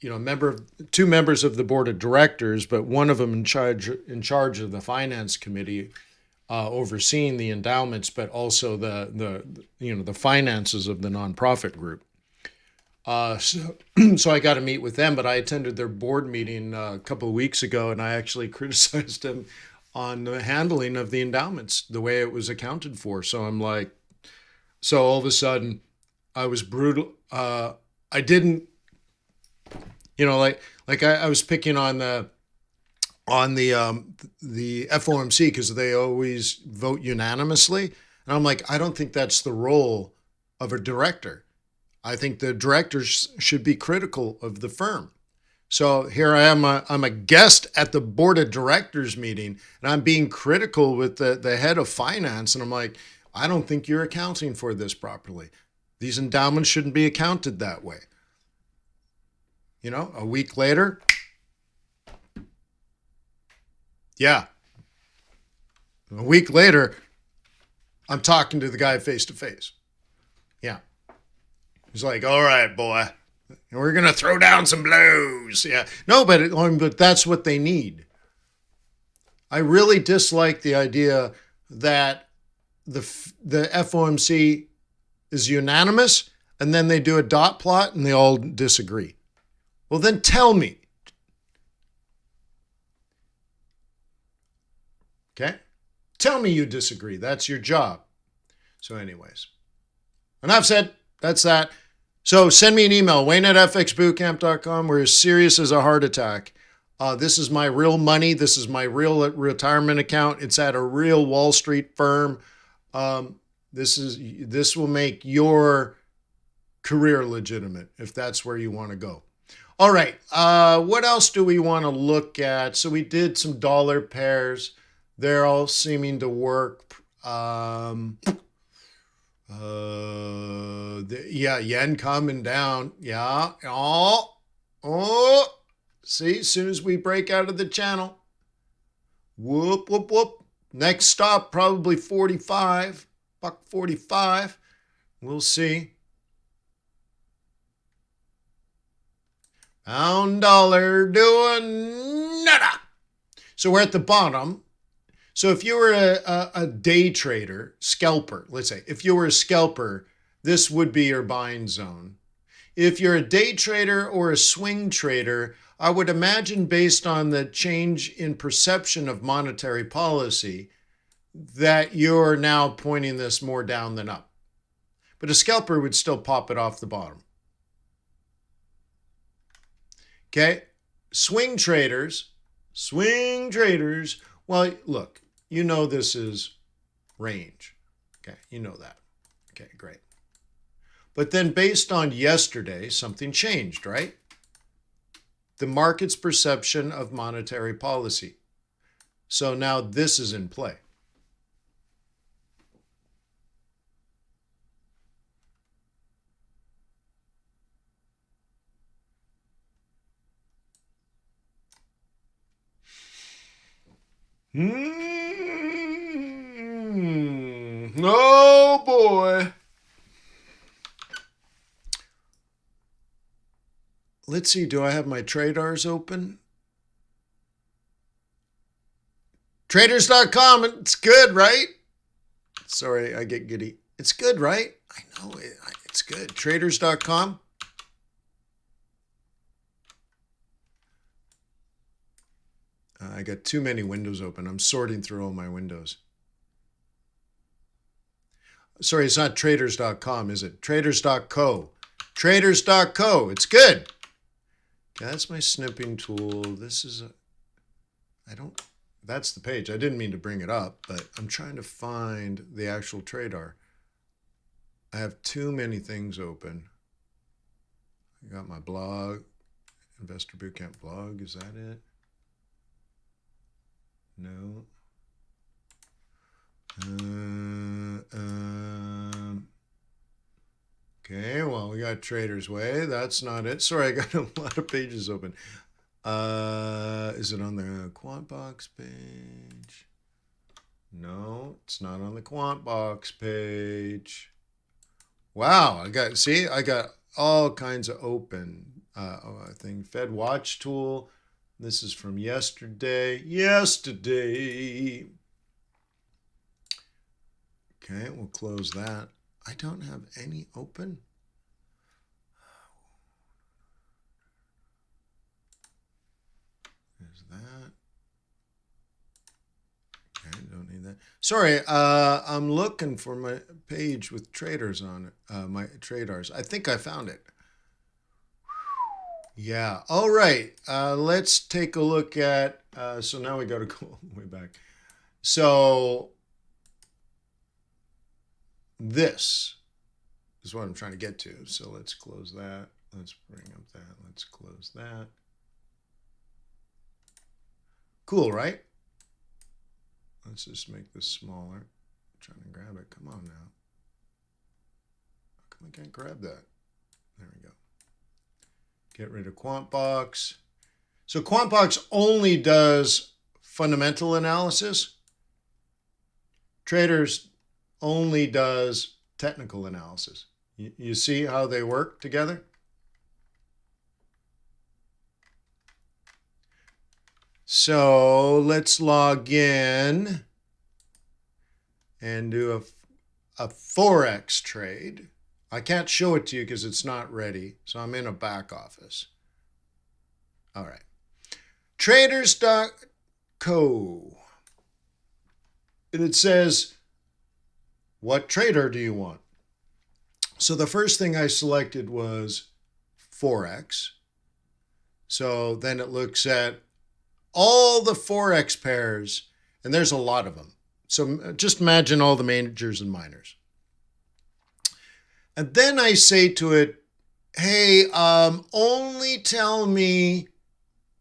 2 members of the board of directors, but one of them in charge of the finance committee, overseeing the endowments, but also the finances of the nonprofit group. So I got to meet with them, but I attended their board meeting a couple of weeks ago, and I actually criticized them on the handling of the endowments, the way it was accounted for. So I'm like, so all of a sudden I was brutal. I didn't, I was picking on the FOMC because they always vote unanimously. And I'm like, I don't think that's the role of a director. I think the directors should be critical of the firm. So here I am, I'm a guest at the board of directors meeting, and I'm being critical with the head of finance. And I'm like, I don't think you're accounting for this properly. These endowments shouldn't be accounted that way. A week later, yeah. A week later, I'm talking to the guy face to face. Yeah. He's like, all right, boy, we're going to throw down some blows. Yeah. No, but that's what they need. I really dislike the idea that the FOMC is unanimous and then they do a dot plot and they all disagree. Well, then tell me. Okay? Tell me you disagree. That's your job. So anyways, enough said. That's that. So send me an email, wayne@fxbootcamp.com. We're as serious as a heart attack. This is my real money. This is my real retirement account. It's at a real Wall Street firm. This will make your career legitimate if that's where you want to go. All right. What else do we want to look at? So we did some dollar pairs. They're all seeming to work. Yen coming down. Yeah. Oh. See, as soon as we break out of the channel. Whoop, whoop, whoop. Next stop, probably 45. Buck 45. We'll see. Pound dollar doing nada. So we're at the bottom. So if you were a day trader, scalper, let's say, if you were a scalper, this would be your buying zone. If you're a day trader or a swing trader, I would imagine based on the change in perception of monetary policy that you're now pointing this more down than up. But a scalper would still pop it off the bottom. Okay, swing traders, well, look, you know this is range. Okay, you know that. Okay, great. But then based on yesterday, something changed, right? The market's perception of monetary policy. So now this is in play. Oh boy. Let's see, do I have my tradars open? Traders.com, it's good, right? Sorry, I get giddy. It's good, right? I know it's good. Traders.com. I got too many windows open. I'm sorting through all my windows. Sorry, it's not traders.com, is it? Traders.co. Traders.co. It's good. Okay, that's my snipping tool. This is that's the page. I didn't mean to bring it up, but I'm trying to find the actual tradar. I have too many things open. I got my blog, Investor Bootcamp blog. Is that it? No. Okay, well, we got Trader's Way. That's not it. Sorry, I got a lot of pages open. Is it on the quant box page? No, it's not on the quant box page. Wow, I got all kinds of open. I think Fed Watch tool. This is from yesterday. Okay, we'll close that. I don't have any open. There's that. Okay, don't need that. Sorry, I'm looking for my page with traders on it. My traders. I think I found it. Yeah. All right. Let's take a look at. So now we got to go way back. So this is what I'm trying to get to. So let's close that. Let's bring up that. Let's close that. Cool, right? Let's just make this smaller. I'm trying to grab it. Come on now. How come I can't grab that? There we go. Get rid of QuantBox. So QuantBox only does fundamental analysis. Traders only does technical analysis. You see how they work together? So let's log in and do a Forex trade. I can't show it to you because it's not ready. So I'm in a back office. All right. Traders.co. And it says, what trader do you want? So the first thing I selected was Forex. So then it looks at all the Forex pairs, and there's a lot of them. So just imagine all the majors and minors. And then I say to it, hey, only tell me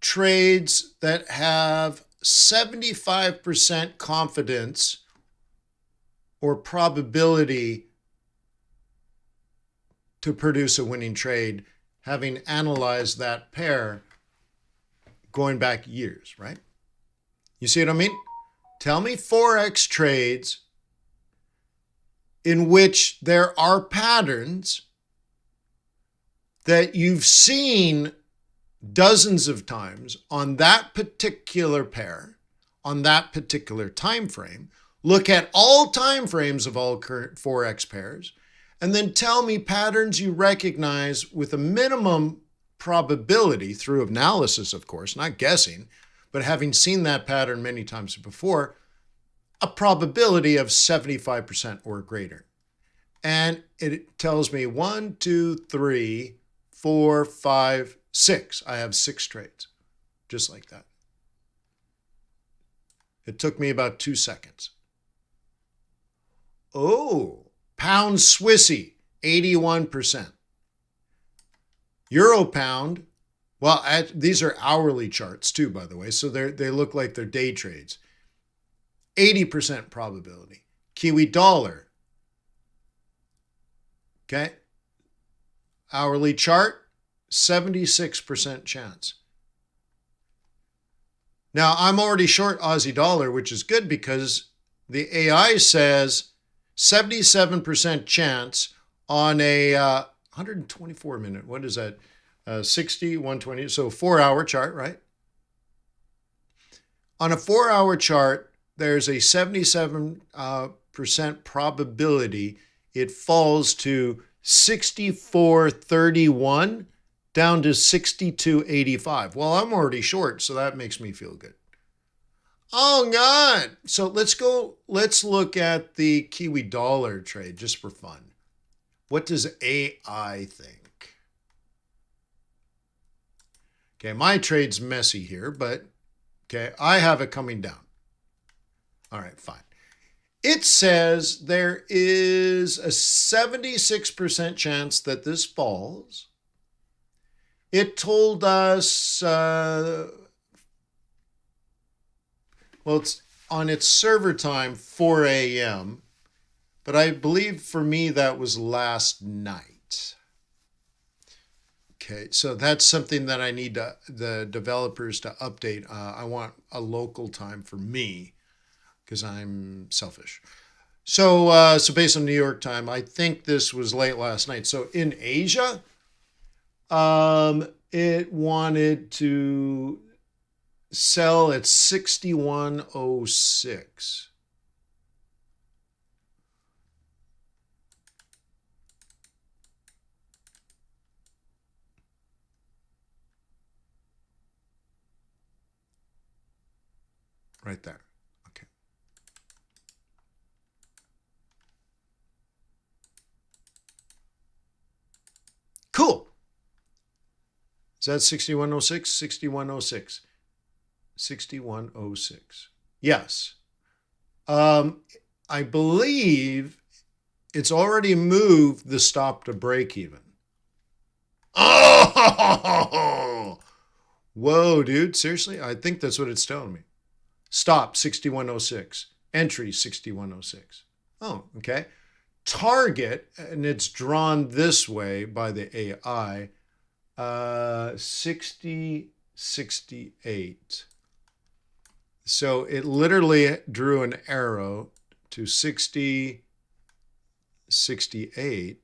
trades that have 75% confidence or probability to produce a winning trade, having analyzed that pair going back years, right? You see what I mean? Tell me Forex trades in which there are patterns that you've seen dozens of times on that particular pair, on that particular time frame. Look at all time frames of all current Forex pairs, and then tell me patterns you recognize with a minimum probability through analysis, of course, not guessing, but having seen that pattern many times before, a probability of 75% or greater. And it tells me 1, 2, 3, 4, 5, 6. I have 6 trades, just like that. It took me about 2 seconds. Oh, pound Swissy, 81%. Euro pound, well, these are hourly charts too, by the way, so they look like they're day trades. 80% probability. Kiwi dollar, okay, hourly chart, 76% chance. Now, I'm already short Aussie dollar, which is good because the AI says 77% chance on a 124 minute. What is that? 60, 120. So 4-hour chart, right? On a 4-hour chart, there's a 77% probability it falls to 64.31 down to 62.85. Well, I'm already short, so that makes me feel good. Oh, God. So let's look at the Kiwi dollar trade just for fun. What does AI think? Okay, my trade's messy here, but okay, I have it coming down. All right, fine. It says there is a 76% chance that this falls. It told us, well, it's on its server time, 4 a.m., but I believe for me that was last night. Okay, so that's something that I need the developers to update. I want a local time for me because I'm selfish. So based on New York time, I think this was late last night. So in Asia, it wanted to sell at 61.06. Right there. Okay. Cool. Is that 6106? 6106. 6106. Yes. I believe it's already moved the stop to break even. Oh! Whoa, dude. Seriously? I think that's what it's telling me. Stop 6106. Entry 6106. Oh, okay. Target, and it's drawn this way by the AI, 6068. So it literally drew an arrow to 60, 68,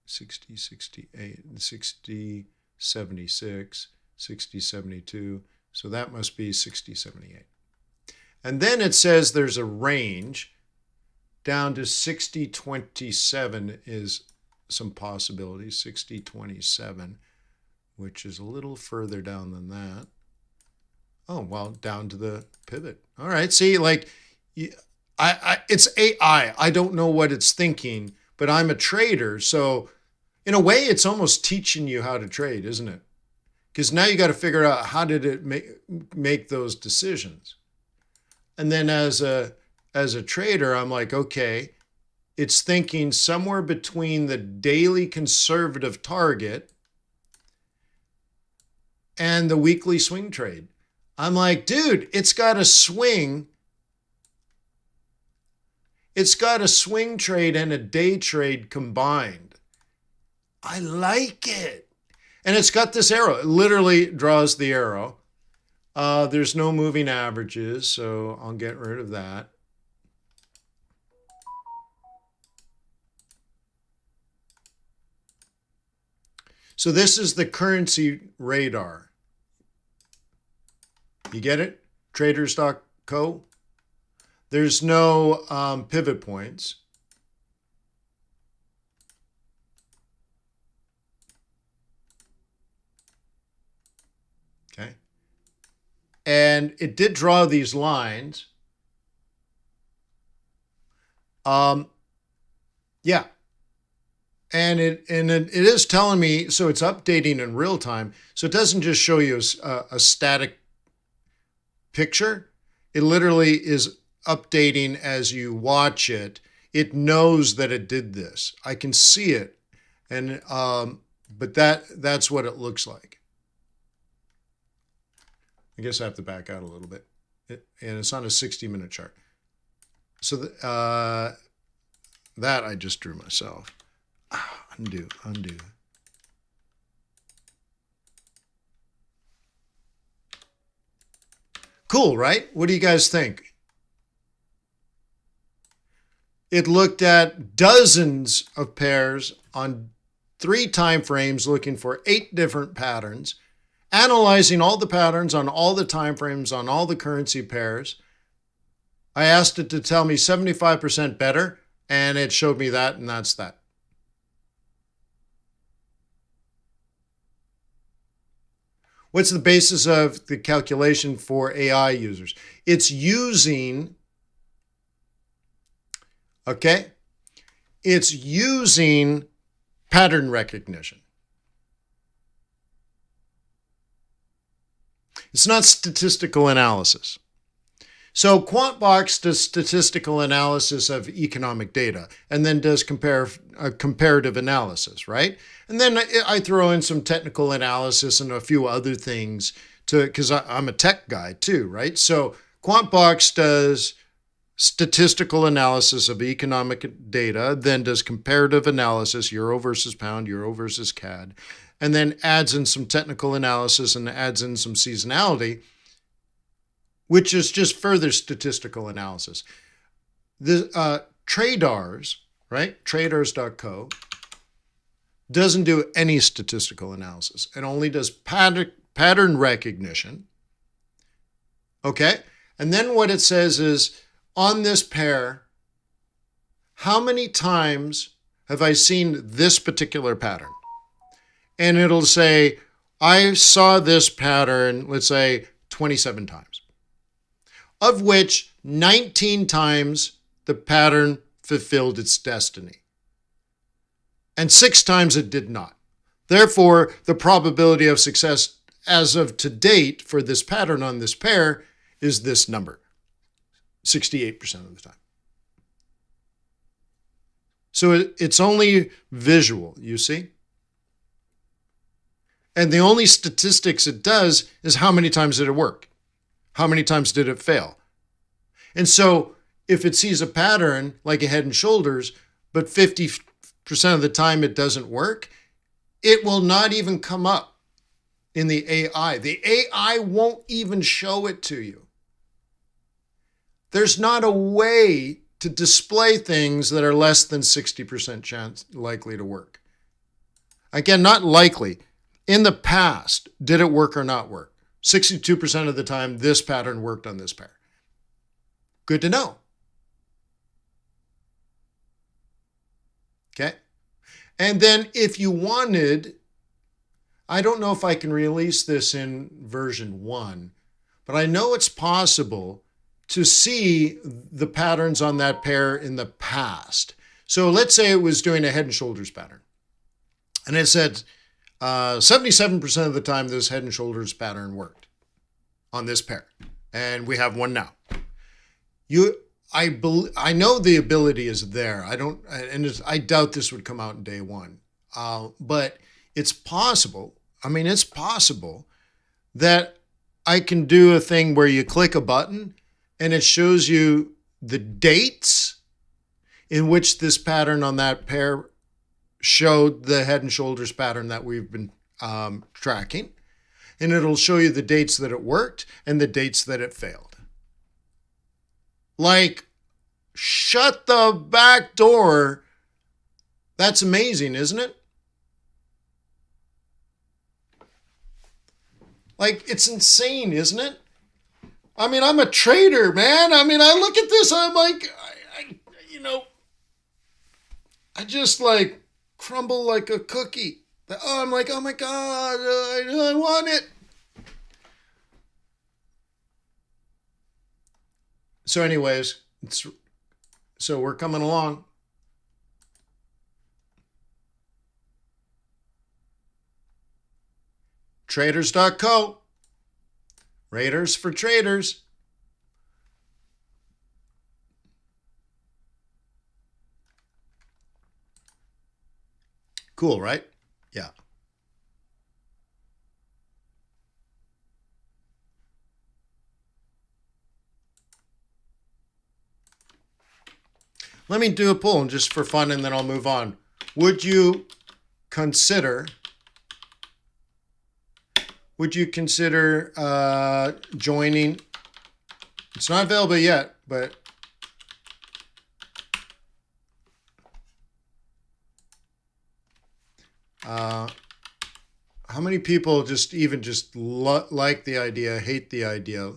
60, 68, 60, 76, 60, 72. So that must be 60, 78. And then it says there's a range down to 60, 27 is some possibilities, 60, 27, which is a little further down than that. Oh, well, down to the pivot. All right, see, like, it's AI. I don't know what it's thinking, but I'm a trader. So in a way, it's almost teaching you how to trade, isn't it? Because now you got to figure out how did it make those decisions. And then as a trader, I'm like, okay, it's thinking somewhere between the daily conservative target and the weekly swing trade. I'm like, dude, it's got a swing. It's got a swing trade and a day trade combined. I like it. And it's got this arrow. It literally draws the arrow. There's no moving averages, so I'll get rid of that. So this is the currency radar. You get it? Traders.co. There's no pivot points. Okay. And it did draw these lines. Yeah. And it is telling me, so it's updating in real time. So it doesn't just show you a static picture. It literally is updating as you watch it. It knows that it did this. I can see it. And but that's what it looks like. I guess I have to back out a little bit. And it's on a 60-minute chart. So that I just drew myself. Undo. Cool, right? What do you guys think? It looked at dozens of pairs on 3 time frames, looking for 8 different patterns, analyzing all the patterns on all the time frames on all the currency pairs. I asked it to tell me 75% better, and it showed me that, and that's that. What's the basis of the calculation for AI users? It's using, okay, it's using pattern recognition. It's not statistical analysis. So QuantBox does statistical analysis of economic data and then does comparative analysis, right? And then I throw in some technical analysis and a few other things because I'm a tech guy too, right? So QuantBox does statistical analysis of economic data, then does comparative analysis, euro versus pound, euro versus CAD, and then adds in some technical analysis and adds in some seasonality, which is just further statistical analysis. The Tradars, right? Traders.co doesn't do any statistical analysis. It only does pattern recognition. Okay? And then what it says is, on this pair, how many times have I seen this particular pattern? And it'll say, I saw this pattern, let's say, 27 times, of which 19 times the pattern fulfilled its destiny, and 6 times it did not. Therefore, the probability of success as of to date for this pattern on this pair is this number, 68% of the time. So it's only visual, you see? And the only statistics it does is how many times did it work? How many times did it fail? And so if it sees a pattern like a head and shoulders, but 50% of the time it doesn't work, it will not even come up in the AI. The AI won't even show it to you. There's not a way to display things that are less than 60% chance likely to work. Again, not likely. In the past, did it work or not work? 62% of the time, this pattern worked on this pair. Good to know. Okay. And then if you wanted, I don't know if I can release this in version 1, but I know it's possible to see the patterns on that pair in the past. So let's say it was doing a head and shoulders pattern. And it said 77% of the time this head and shoulders pattern worked on this pair. And we have one now. I know the ability is there. I doubt this would come out in day one. But it's possible. I mean, it's possible that I can do a thing where you click a button and it shows you the dates in which this pattern on that pair showed the head and shoulders pattern that we've been tracking. And it'll show you the dates that it worked and the dates that it failed. Like, shut the back door. That's amazing, isn't it? Like, it's insane, isn't it? I mean, I'm a trader, man. I mean, I look at this, I'm like, I just like crumble like a cookie. I'm like, oh my God, I want it. So anyways, so we're coming along. Traders.co. Raiders for traders. Cool, right? Yeah. Let me do a poll just for fun and then I'll move on. Would you consider joining? It's not available yet, but how many people just like the idea, hate the idea?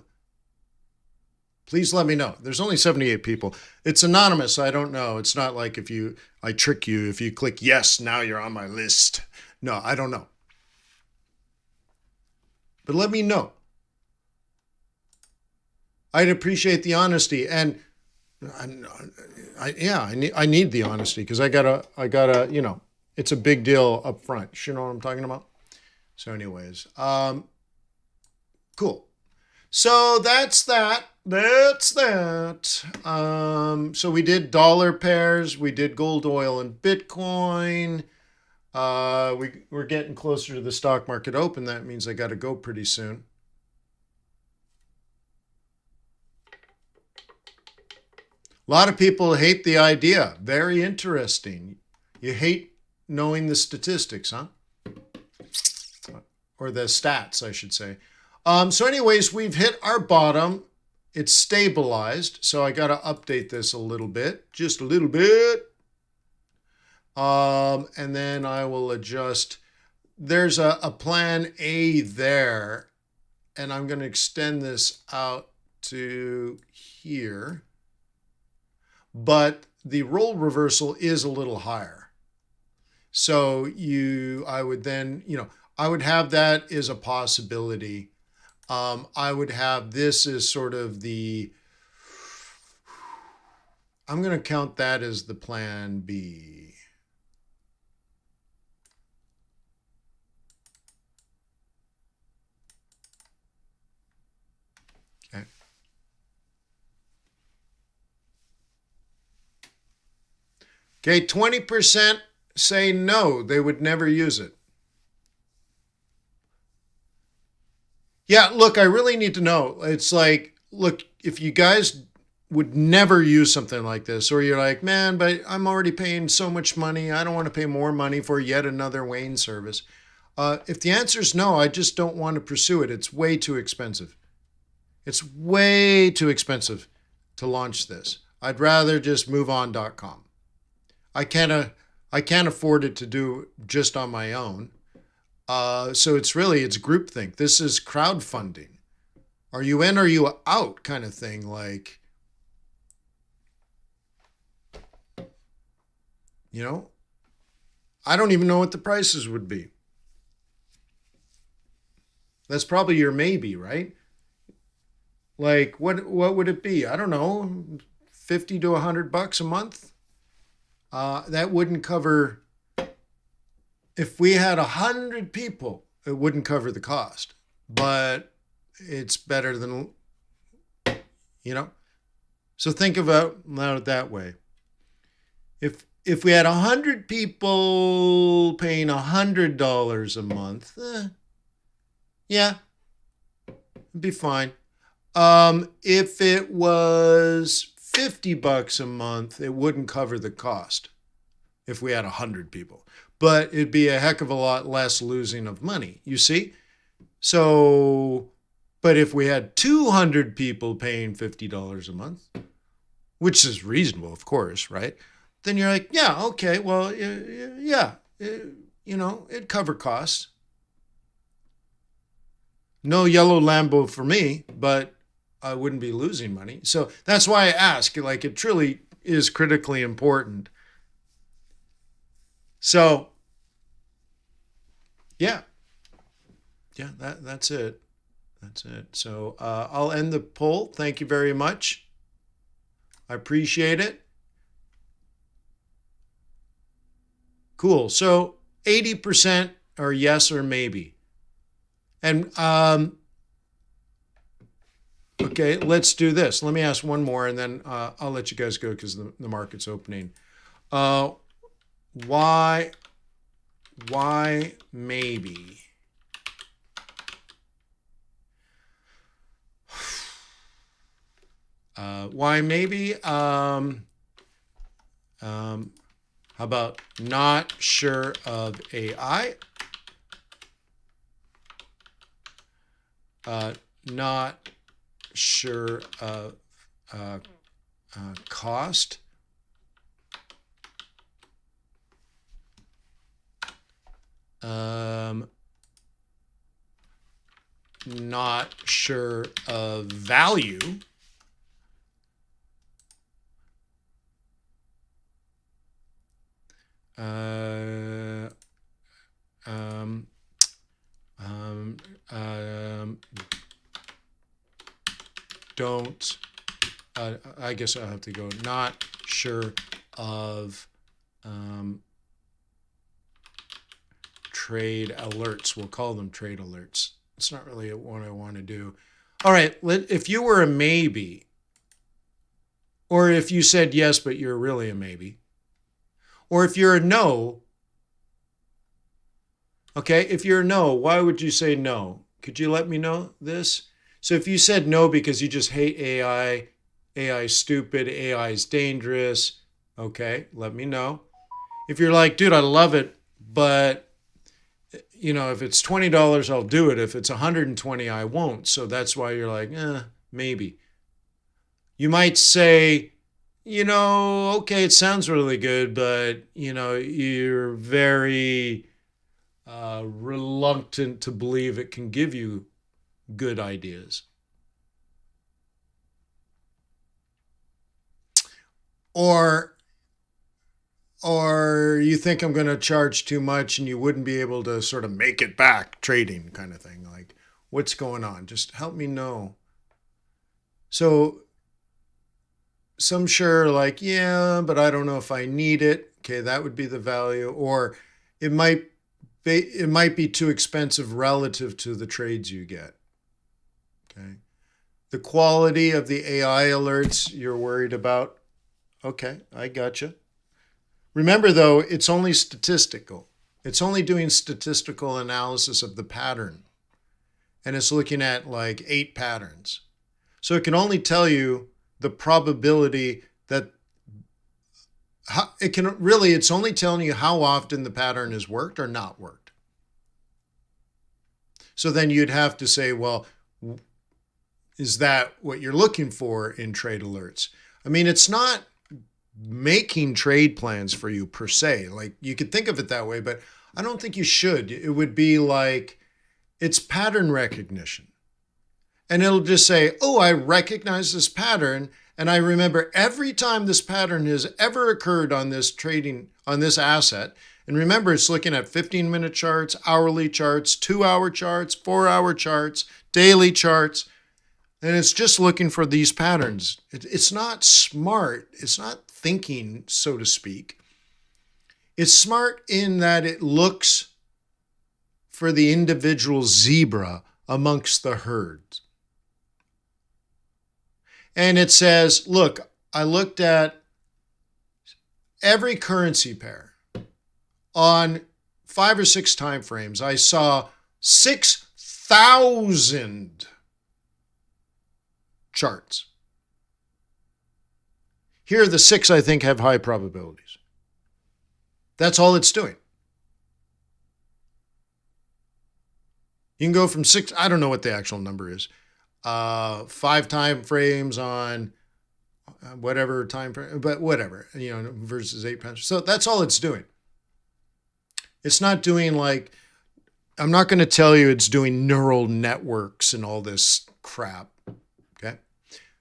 Please let me know. There's only 78 people. It's anonymous. I don't know. It's not like I trick you. If you click yes, now you're on my list. No, I don't know. But let me know. I'd appreciate the honesty. And I need the honesty because I gotta, it's a big deal up front. You know what I'm talking about? So anyways, cool. So that's that. So we did dollar pairs. We did gold, oil, and Bitcoin. We're getting closer to the stock market open. That means I got to go pretty soon. A lot of people hate the idea. Very interesting. You hate knowing the statistics, huh? Or the stats, I should say. So anyways, we've hit our bottom. It's stabilized. So I got to update this a little bit, just a little bit. And then I will adjust. There's a plan A there, and I'm going to extend this out to here. But the role reversal is a little higher. So I would then, I would have that as a possibility. I would have this as sort of I'm going to count that as the plan B. Okay. Okay, 20% say no, they would never use it. Yeah, look, I really need to know. It's like, look, if you guys would never use something like this, or you're like, man, but I'm already paying so much money. I don't want to pay more money for yet another Wayne service. If the answer is no, I just don't want to pursue it. It's way too expensive. It's way too expensive to launch this. I'd rather just moveon.com. I can't afford it to do just on my own. So it's groupthink. This is crowdfunding. Are you in or are you out kind of thing? Like, I don't even know what the prices would be. That's probably your maybe, right? Like, what would it be? I don't know, 50 to $100 a month. That wouldn't cover. If we had 100 people, it wouldn't cover the cost. But it's better than, So think about it that way. If we had 100 people paying $100 a month, yeah, it'd be fine. If it was $50 a month, it wouldn't cover the cost if we had 100 people. But it'd be a heck of a lot less losing of money, you see? So, but if we had 200 people paying $50 a month, which is reasonable, of course, right? Then you're like, yeah, okay, well, yeah, it'd cover costs. No yellow Lambo for me, but I wouldn't be losing money. So that's why I ask, like, it truly is critically important. So, yeah, that's it. That's it. So I'll end the poll. Thank you very much. I appreciate it. Cool. So 80% are yes or maybe. And okay, let's do this. Let me ask one more, and then I'll let you guys go because the market's opening. Why maybe? Why maybe? How about not sure of AI? Not sure of cost. Not sure of value. Don't, I guess I'll have to go not sure of trade alerts. We'll call them trade alerts. It's not really what I want to do. All right, if you were a maybe, or if you said yes, but you're really a maybe, or if you're a no, okay, if you're a no, why would you say no? Could you let me know this? So if you said no because you just hate AI, AI is stupid, AI is dangerous, okay, let me know. If you're like, dude, I love it, but if it's $20, I'll do it. If it's $120, I won't. So that's why you're like, maybe. You might say, okay, it sounds really good, but, you're very reluctant to believe it can give you good ideas. Or you think I'm going to charge too much and you wouldn't be able to sort of make it back trading kind of thing. Like, what's going on? Just help me know. So some sure like, yeah, but I don't know if I need it. Okay, that would be the value. Or it might be too expensive relative to the trades you get. Okay. The quality of the AI alerts you're worried about. Okay, I gotcha. Remember, though, it's only statistical. It's only doing statistical analysis of the pattern. And it's looking at like 8 patterns. So it can only tell you the probability that it's only telling you how often the pattern has worked or not worked. So then you'd have to say, well, is that what you're looking for in trade alerts? I mean, it's not making trade plans for you per se. Like, you could think of it that way, but I don't think you should. It would be like, it's pattern recognition. And it'll just say, oh, I recognize this pattern. And I remember every time this pattern has ever occurred on this trading, on this asset. And remember, it's looking at 15-minute charts, hourly charts, 2-hour charts, 4-hour charts, daily charts. And it's just looking for these patterns. It's not smart. It's not thinking, so to speak. It's smart in that it looks for the individual zebra amongst the herds. And it says, look, I looked at every currency pair on 5 or 6 time frames. I saw 6,000 charts. Here are the 6 I think have high probabilities. That's all it's doing. You can go from 6, I don't know what the actual number is, 5 time frames on whatever time frame, but whatever, versus 8 times. So that's all it's doing. It's not doing like, I'm not going to tell you it's doing neural networks and all this crap. Okay.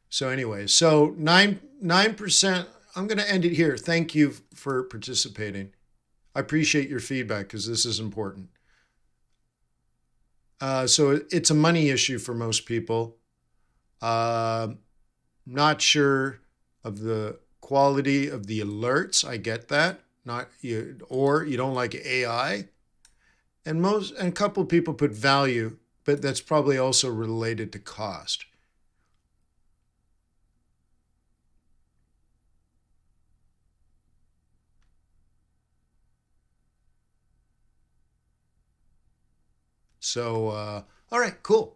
So anyway, so 9%, I'm going to end it here. Thank you for participating. I appreciate your feedback because this is important. So it's a money issue for most people. Not sure of the quality of the alerts. I get that. Or you don't like AI. And a couple of people put value, but that's probably also related to cost. So, all right, cool.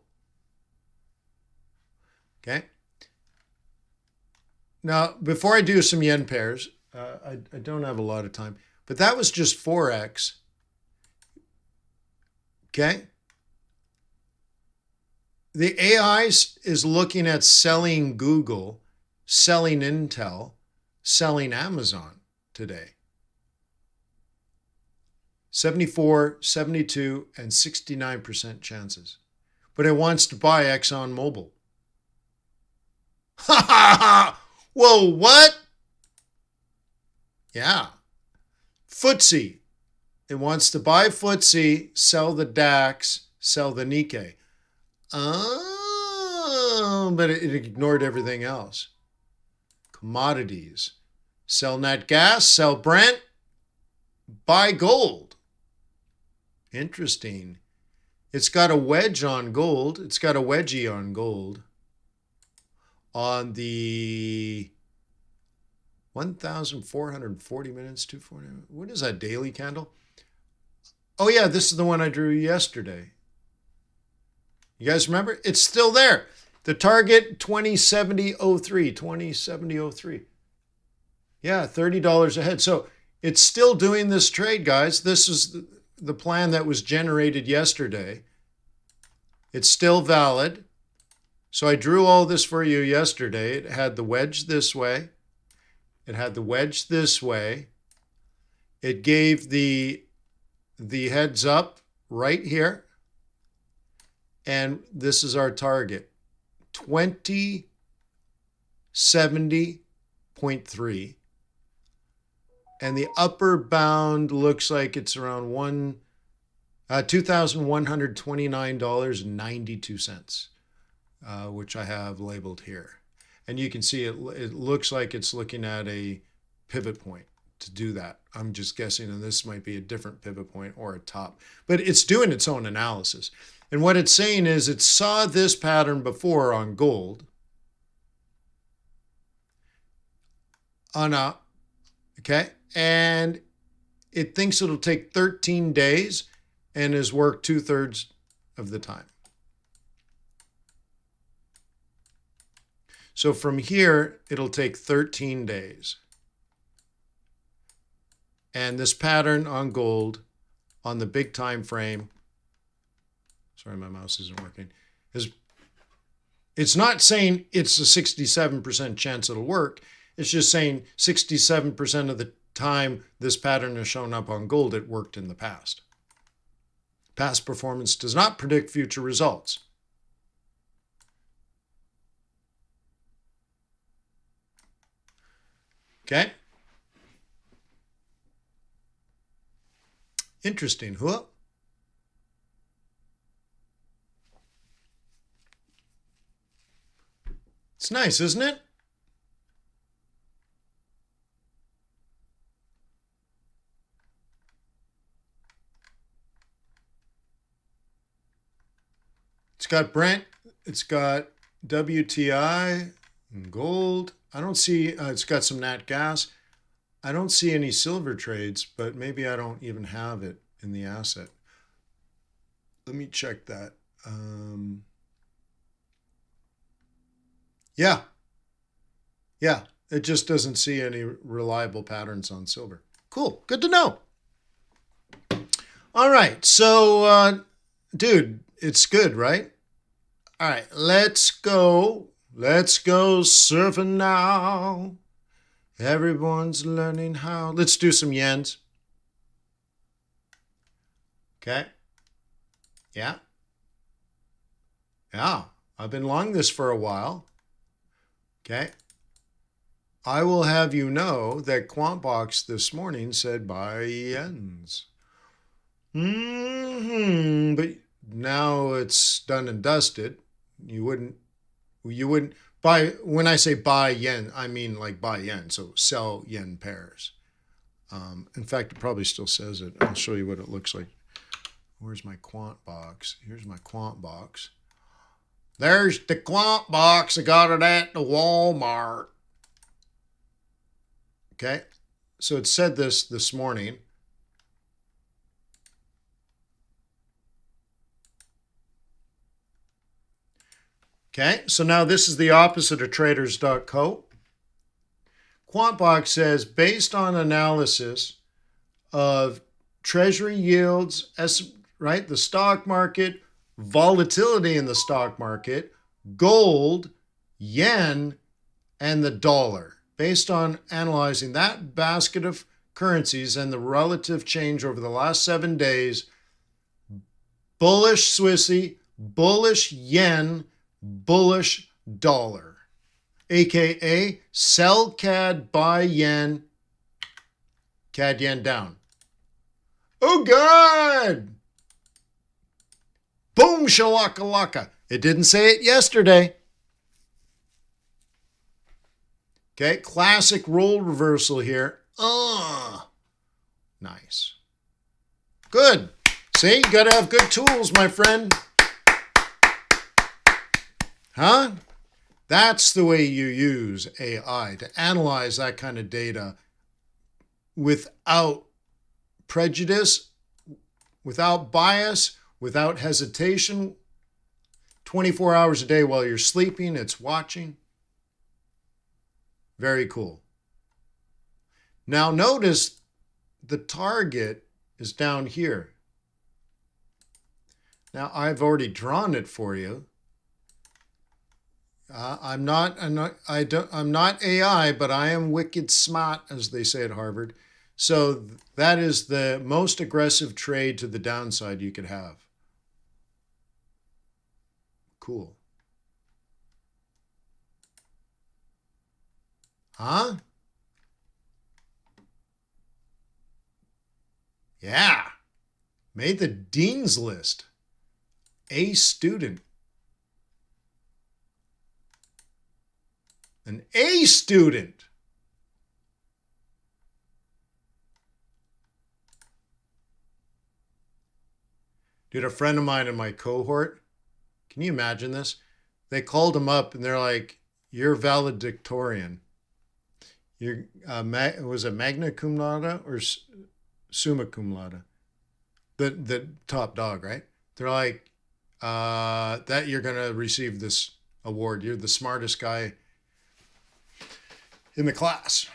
Okay. Now, before I do some yen pairs, I don't have a lot of time, but that was just Forex. Okay. The AI is looking at selling Google, selling Intel, selling Amazon today. 74, 72, and 69% chances. But it wants to buy ExxonMobil. Ha ha ha! Whoa, what? Yeah. FTSE. It wants to buy FTSE, sell the DAX, sell the Nikkei. Oh, but it ignored everything else. Commodities. Sell nat gas, sell Brent, buy gold. Interesting. It's got a wedge on gold. It's got a wedgie on gold. On the 1,440 minutes, 240. What is that daily candle? Oh yeah, this is the one I drew yesterday. You guys remember? It's still there. The target 2070.03, 2070.03. Yeah, $30 ahead. So it's still doing this trade, guys. This is the plan that was generated yesterday. It's still valid. So I drew all this for you yesterday. It had the wedge this way. It had the wedge this way. It gave the heads up right here. And this is our target, 2070.3. And the upper bound looks like it's around $2,129.92, which I have labeled here. And you can see it looks like it's looking at a pivot point to do that. I'm just guessing, and this might be a different pivot point or a top. But it's doing its own analysis. And what it's saying is it saw this pattern before on gold. Okay? And it thinks it'll take 13 days and has worked 2/3 of the time. So from here, it'll take 13 days. And this pattern on gold on the big time frame, sorry, my mouse isn't working, It's not saying it's a 67% chance it'll work. It's just saying 67% of the time this pattern has shown up on gold, it worked in the past. Past performance does not predict future results. Okay? Interesting, huh? It's nice, isn't it? It's got Brent, it's got WTI and gold. I don't see, it's got some nat gas. I don't see any silver trades, but maybe I don't even have it in the asset. Let me check that. Yeah. Yeah. It just doesn't see any reliable patterns on silver. Cool. Good to know. All right. So, dude, it's good, right? All right. Let's go. Let's go surfing now. Everyone's learning how. Let's do some yens. Okay. Yeah. Yeah. I've been long this for a while. Okay. I will have you know that QuantBox this morning said buy yens. But now it's done and dusted. You wouldn't buy, when I say buy yen, I mean like buy yen, so sell yen pairs. In fact, it probably still says it. I'll show you what it looks like. Where's my quant box? Here's my quant box. There's the quant box. I got it at the Walmart. Okay, so it said this morning. Okay, so now this is the opposite of traders.co. QuantBox says, based on analysis of treasury yields, right, the stock market, volatility in the stock market, gold, yen, and the dollar. Based on analyzing that basket of currencies and the relative change over the last 7 days, bullish Swissy, bullish yen, bullish dollar, aka sell CAD, buy yen, CAD yen down. Oh God! Boom shalakalaka. It didn't say it yesterday. Okay, classic role reversal here. Nice. Good. See, you gotta have good tools, my friend. Huh? That's the way you use AI, to analyze that kind of data without prejudice, without bias, without hesitation. 24 hours a day while you're sleeping, it's watching. Very cool. Now notice the target is down here. Now I've already drawn it for you. I'm not AI, but I am wicked smart, as they say at Harvard. So that is the most aggressive trade to the downside you could have. Cool. Huh? Yeah. Made the dean's list. A student. An A student. Dude, a friend of mine in my cohort, can you imagine this? They called him up and they're like, you're valedictorian. You're, was it magna cum laude or summa cum laude? The top dog, right? They're like, that you're going to receive this award. You're the smartest guy in the class.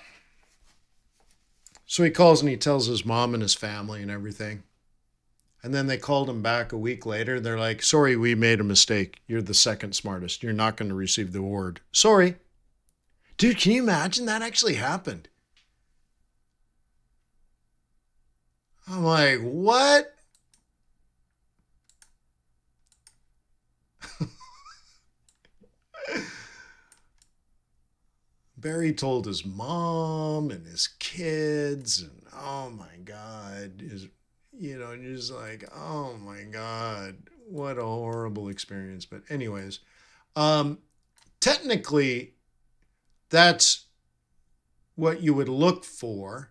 So he calls and he tells his mom and his family and everything. And then they called him back a week later. They're like, sorry, we made a mistake. You're the second smartest. You're not going to receive the award. Sorry. Dude, can you imagine that actually happened? I'm like, what? Barry told his mom and his kids, and oh my God, you're just like, oh my God, what a horrible experience. But anyways, technically, that's what you would look for.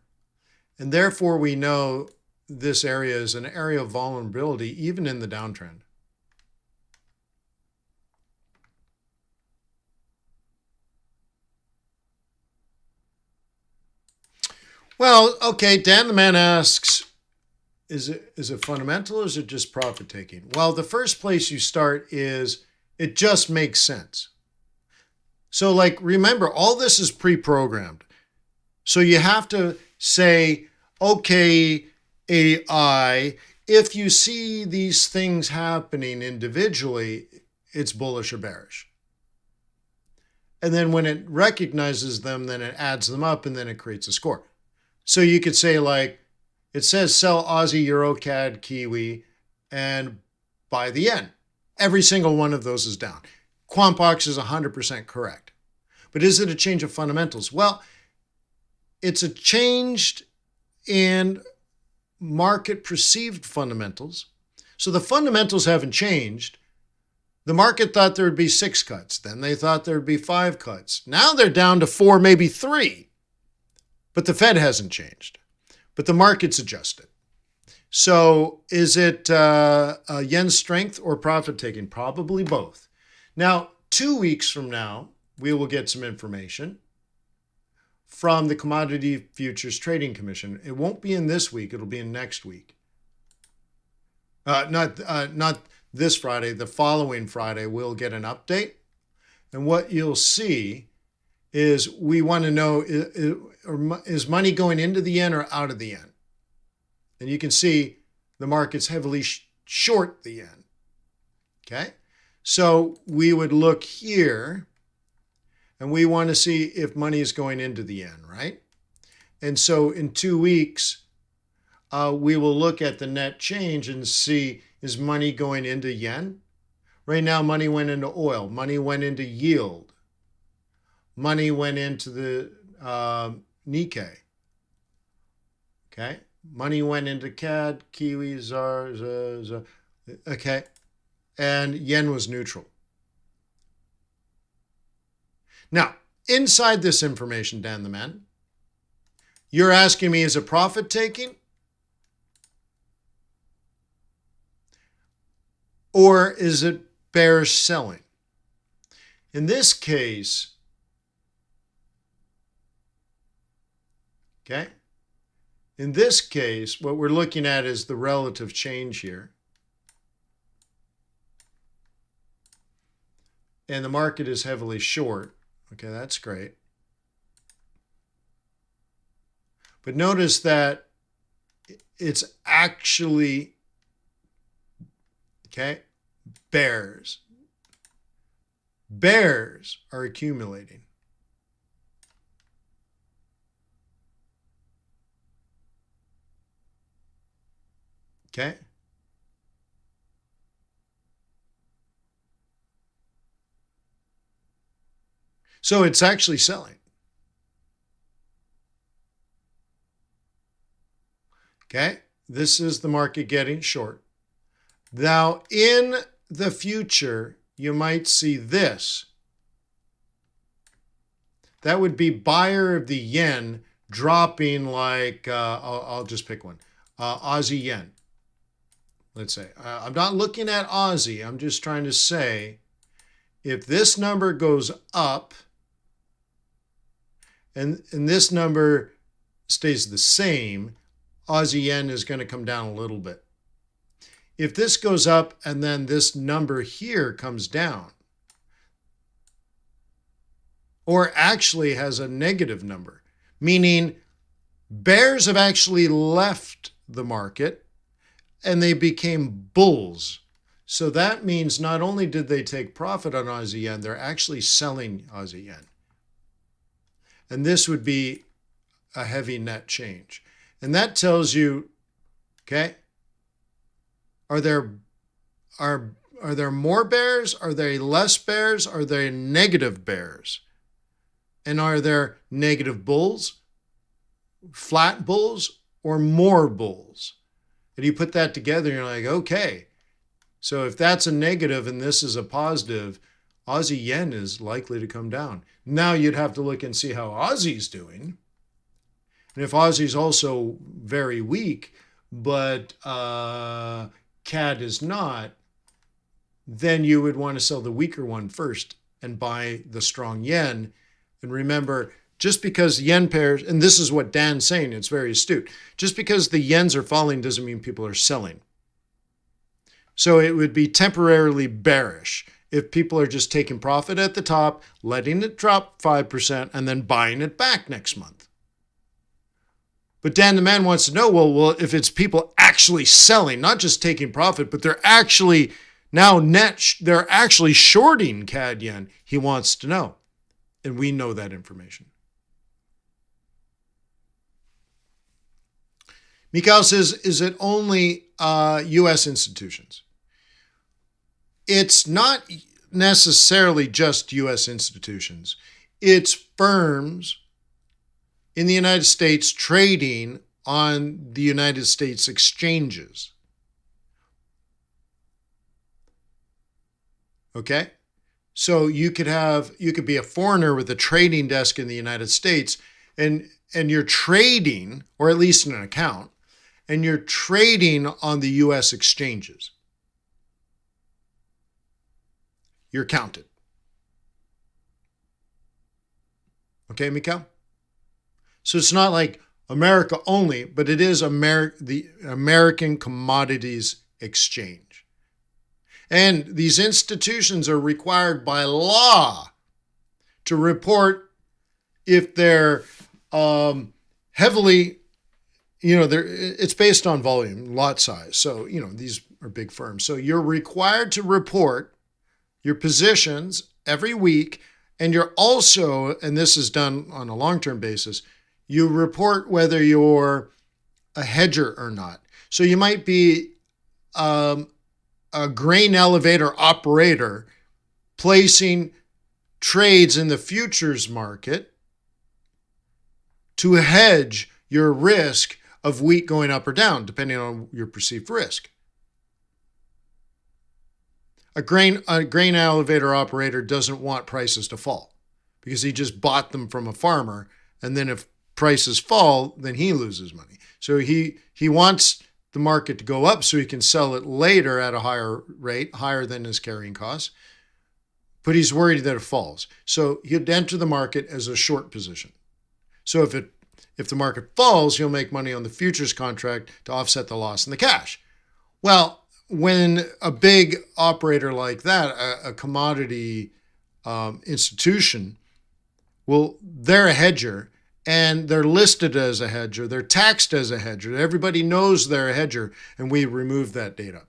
And therefore, we know this area is an area of vulnerability, even in the downtrend. Well, okay, Dan the Man asks, is it fundamental or is it just profit taking? Well, the first place you start is it just makes sense. So like, remember, all this is pre-programmed. So you have to say, okay, AI, if you see these things happening individually, it's bullish or bearish. And then when it recognizes them, then it adds them up and then it creates a score. So you could say like, it says sell Aussie, Euro, CAD, Kiwi, and buy the yen. Every single one of those is down. Quantbox is 100% correct. But is it a change of fundamentals? Well, it's a change in market perceived fundamentals. So the fundamentals haven't changed. The market thought there would be 6 cuts. Then they thought there would be 5 cuts. Now they're down to 4, maybe 3. But the Fed hasn't changed. But the market's adjusted. So is it yen strength or profit taking? Probably both. Now, 2 weeks from now, we will get some information from the Commodity Futures Trading Commission. It won't be in this week. It'll be in next week. Not this Friday. The following Friday, we'll get an update. And what you'll see is we want to know, is money going into the yen or out of the yen? And you can see the market's heavily short the yen. Okay? So we would look here and we want to see if money is going into the yen, right? And so in 2 weeks, we will look at the net change and see, is money going into yen? Right now, money went into oil. Money went into yield. Money went into the Nikkei. Okay? Money went into CAD, Kiwi, ZAR, okay? And yen was neutral. Now, inside this information, Dan the Man, you're asking me, is it profit taking? Or is it bearish selling? In this case, okay, in this case, what we're looking at is the relative change here. And the market is heavily short. Okay, that's great. But notice that it's actually, okay, bears. Bears are accumulating. Okay? So it's actually selling. Okay? This is the market getting short. Now, in the future, you might see this. That would be buyer of the yen dropping like, I'll just pick one, Aussie yen. Let's say, I'm not looking at Aussie. I'm just trying to say, if this number goes up and this number stays the same, Aussie yen is going to come down a little bit. If this goes up and then this number here comes down, or actually has a negative number, meaning bears have actually left the market and they became bulls. So that means not only did they take profit on Aussie yen, they're actually selling Aussie yen. And this would be a heavy net change. And that tells you, okay, are there more bears? Are there less bears? Are there negative bears? And are there negative bulls, flat bulls, or more bulls? And you put that together and you're like, okay, so if that's a negative and this is a positive, Aussie yen is likely to come down. Now you'd have to look and see how Aussie's doing. And if Aussie's also very weak, but CAD is not, then you would want to sell the weaker one first and buy the strong yen. And remember, just because yen pairs, and this is what Dan's saying, it's very astute, just because the yens are falling doesn't mean people are selling. So it would be temporarily bearish if people are just taking profit at the top, letting it drop 5%, and then buying it back next month. But Dan the man wants to know, well, if it's people actually selling, not just taking profit, but they're actually now they're actually shorting CAD yen, he wants to know. And we know that information. Mikhail says, is it only U.S. institutions? It's not necessarily just U.S. institutions. It's firms in the United States trading on the United States exchanges. Okay? So you could be a foreigner with a trading desk in the United States and you're trading, or at least an account, and you're trading on the U.S. exchanges. You're counted. Okay, Mikhail? So it's not like America only, but it is the American Commodities Exchange. And these institutions are required by law to report if they're heavily, it's based on volume, lot size. So, these are big firms. So you're required to report your positions every week. And you're also, and this is done on a long-term basis, you report whether you're a hedger or not. So you might be a grain elevator operator placing trades in the futures market to hedge your risk of wheat going up or down, depending on your perceived risk. A grain elevator operator doesn't want prices to fall because he just bought them from a farmer, and then if prices fall, then he loses money. So he wants the market to go up so he can sell it later at a higher rate, higher than his carrying costs, but he's worried that it falls. So he'd enter the market as a short position. So if the market falls, he'll make money on the futures contract to offset the loss in the cash. Well, when a big operator like that, a commodity institution, they're a hedger and they're listed as a hedger. They're taxed as a hedger. Everybody knows they're a hedger, and we remove that data.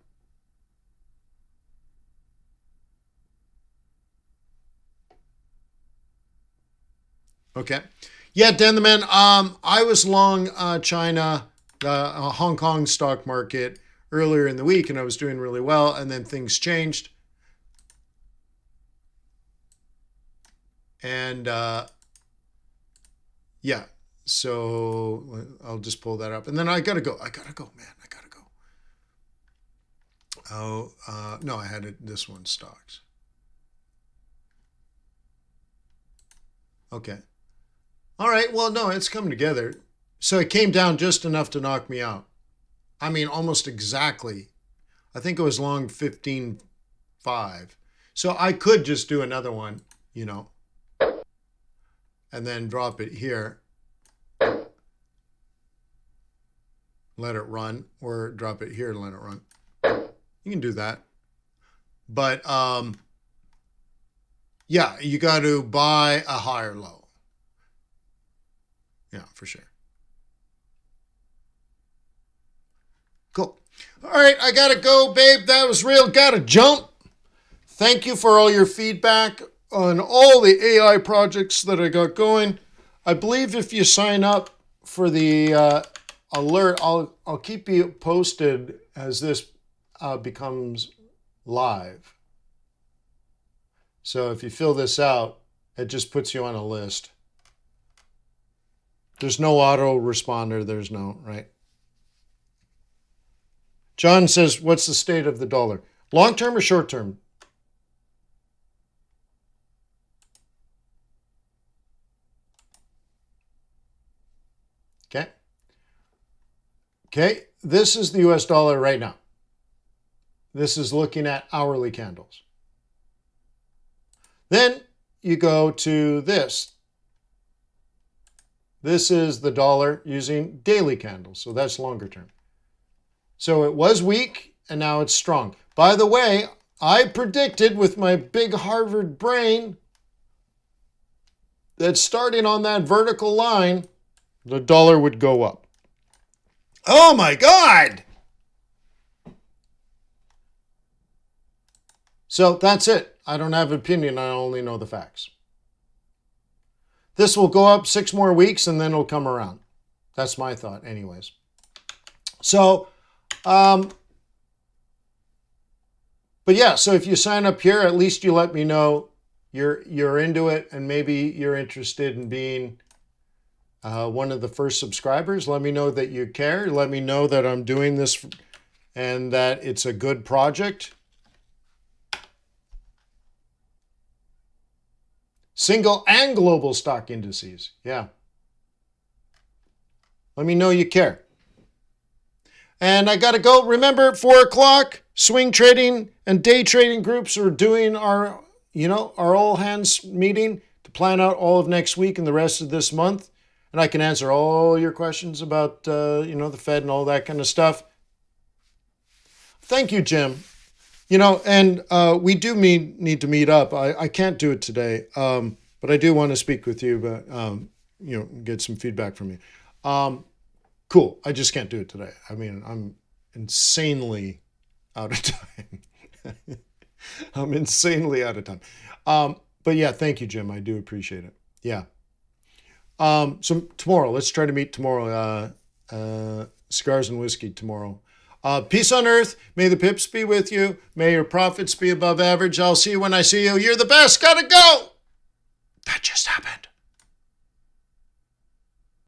Okay. Yeah, Dan the man, I was long China, Hong Kong stock market earlier in the week, and I was doing really well, and then things changed. And yeah, so I'll just pull that up. And then I gotta go, man, I gotta go. Oh, no, I had this one, stocks. Okay. All right, well, no, it's coming together. So it came down just enough to knock me out. I mean, almost exactly. I think it was long 15.5. So I could just do another one, and then drop it here. Let it run, or drop it here and let it run. You can do that. But yeah, you got to buy a higher low. Yeah, for sure. Cool. All right, I got to go, babe. That was real. Got to jump. Thank you for all your feedback on all the AI projects that I got going. I believe if you sign up for the alert, I'll keep you posted as this becomes live. So if you fill this out, it just puts you on a list. There's no autoresponder. There's no, right? John says, what's the state of the dollar? Long term or short term? Okay. Okay, this is the US dollar right now. This is looking at hourly candles. Then you go to this. This is the dollar using daily candles, so that's longer term. So it was weak and now it's strong. By the way, I predicted with my big Harvard brain that starting on that vertical line, the dollar would go up. Oh my God! So that's it. I don't have an opinion. I only know the facts. This will go up 6 more weeks and then it'll come around. That's my thought anyways. So, but yeah, so if you sign up here, at least you let me know you're into it and maybe you're interested in being one of the first subscribers. Let me know that you care. Let me know that I'm doing this and that it's a good project. Single and global stock indices. Yeah. Let me know you care. And I got to go. Remember, at 4 o'clock, swing trading and day trading groups are doing our all hands meeting to plan out all of next week and the rest of this month. And I can answer all your questions about, the Fed and all that kind of stuff. Thank you, Jim. And we do need to meet up. I can't do it today, but I do want to speak with you, but, get some feedback from you. Cool. I just can't do it today. I mean, I'm insanely out of time. I'm insanely out of time. But yeah, thank you, Jim. I do appreciate it. Yeah. So tomorrow, let's try to meet tomorrow. Cigars and whiskey tomorrow. Peace on earth. May the pips be with you. May your profits be above average. I'll see you when I see you. You're the best. Gotta go. That just happened.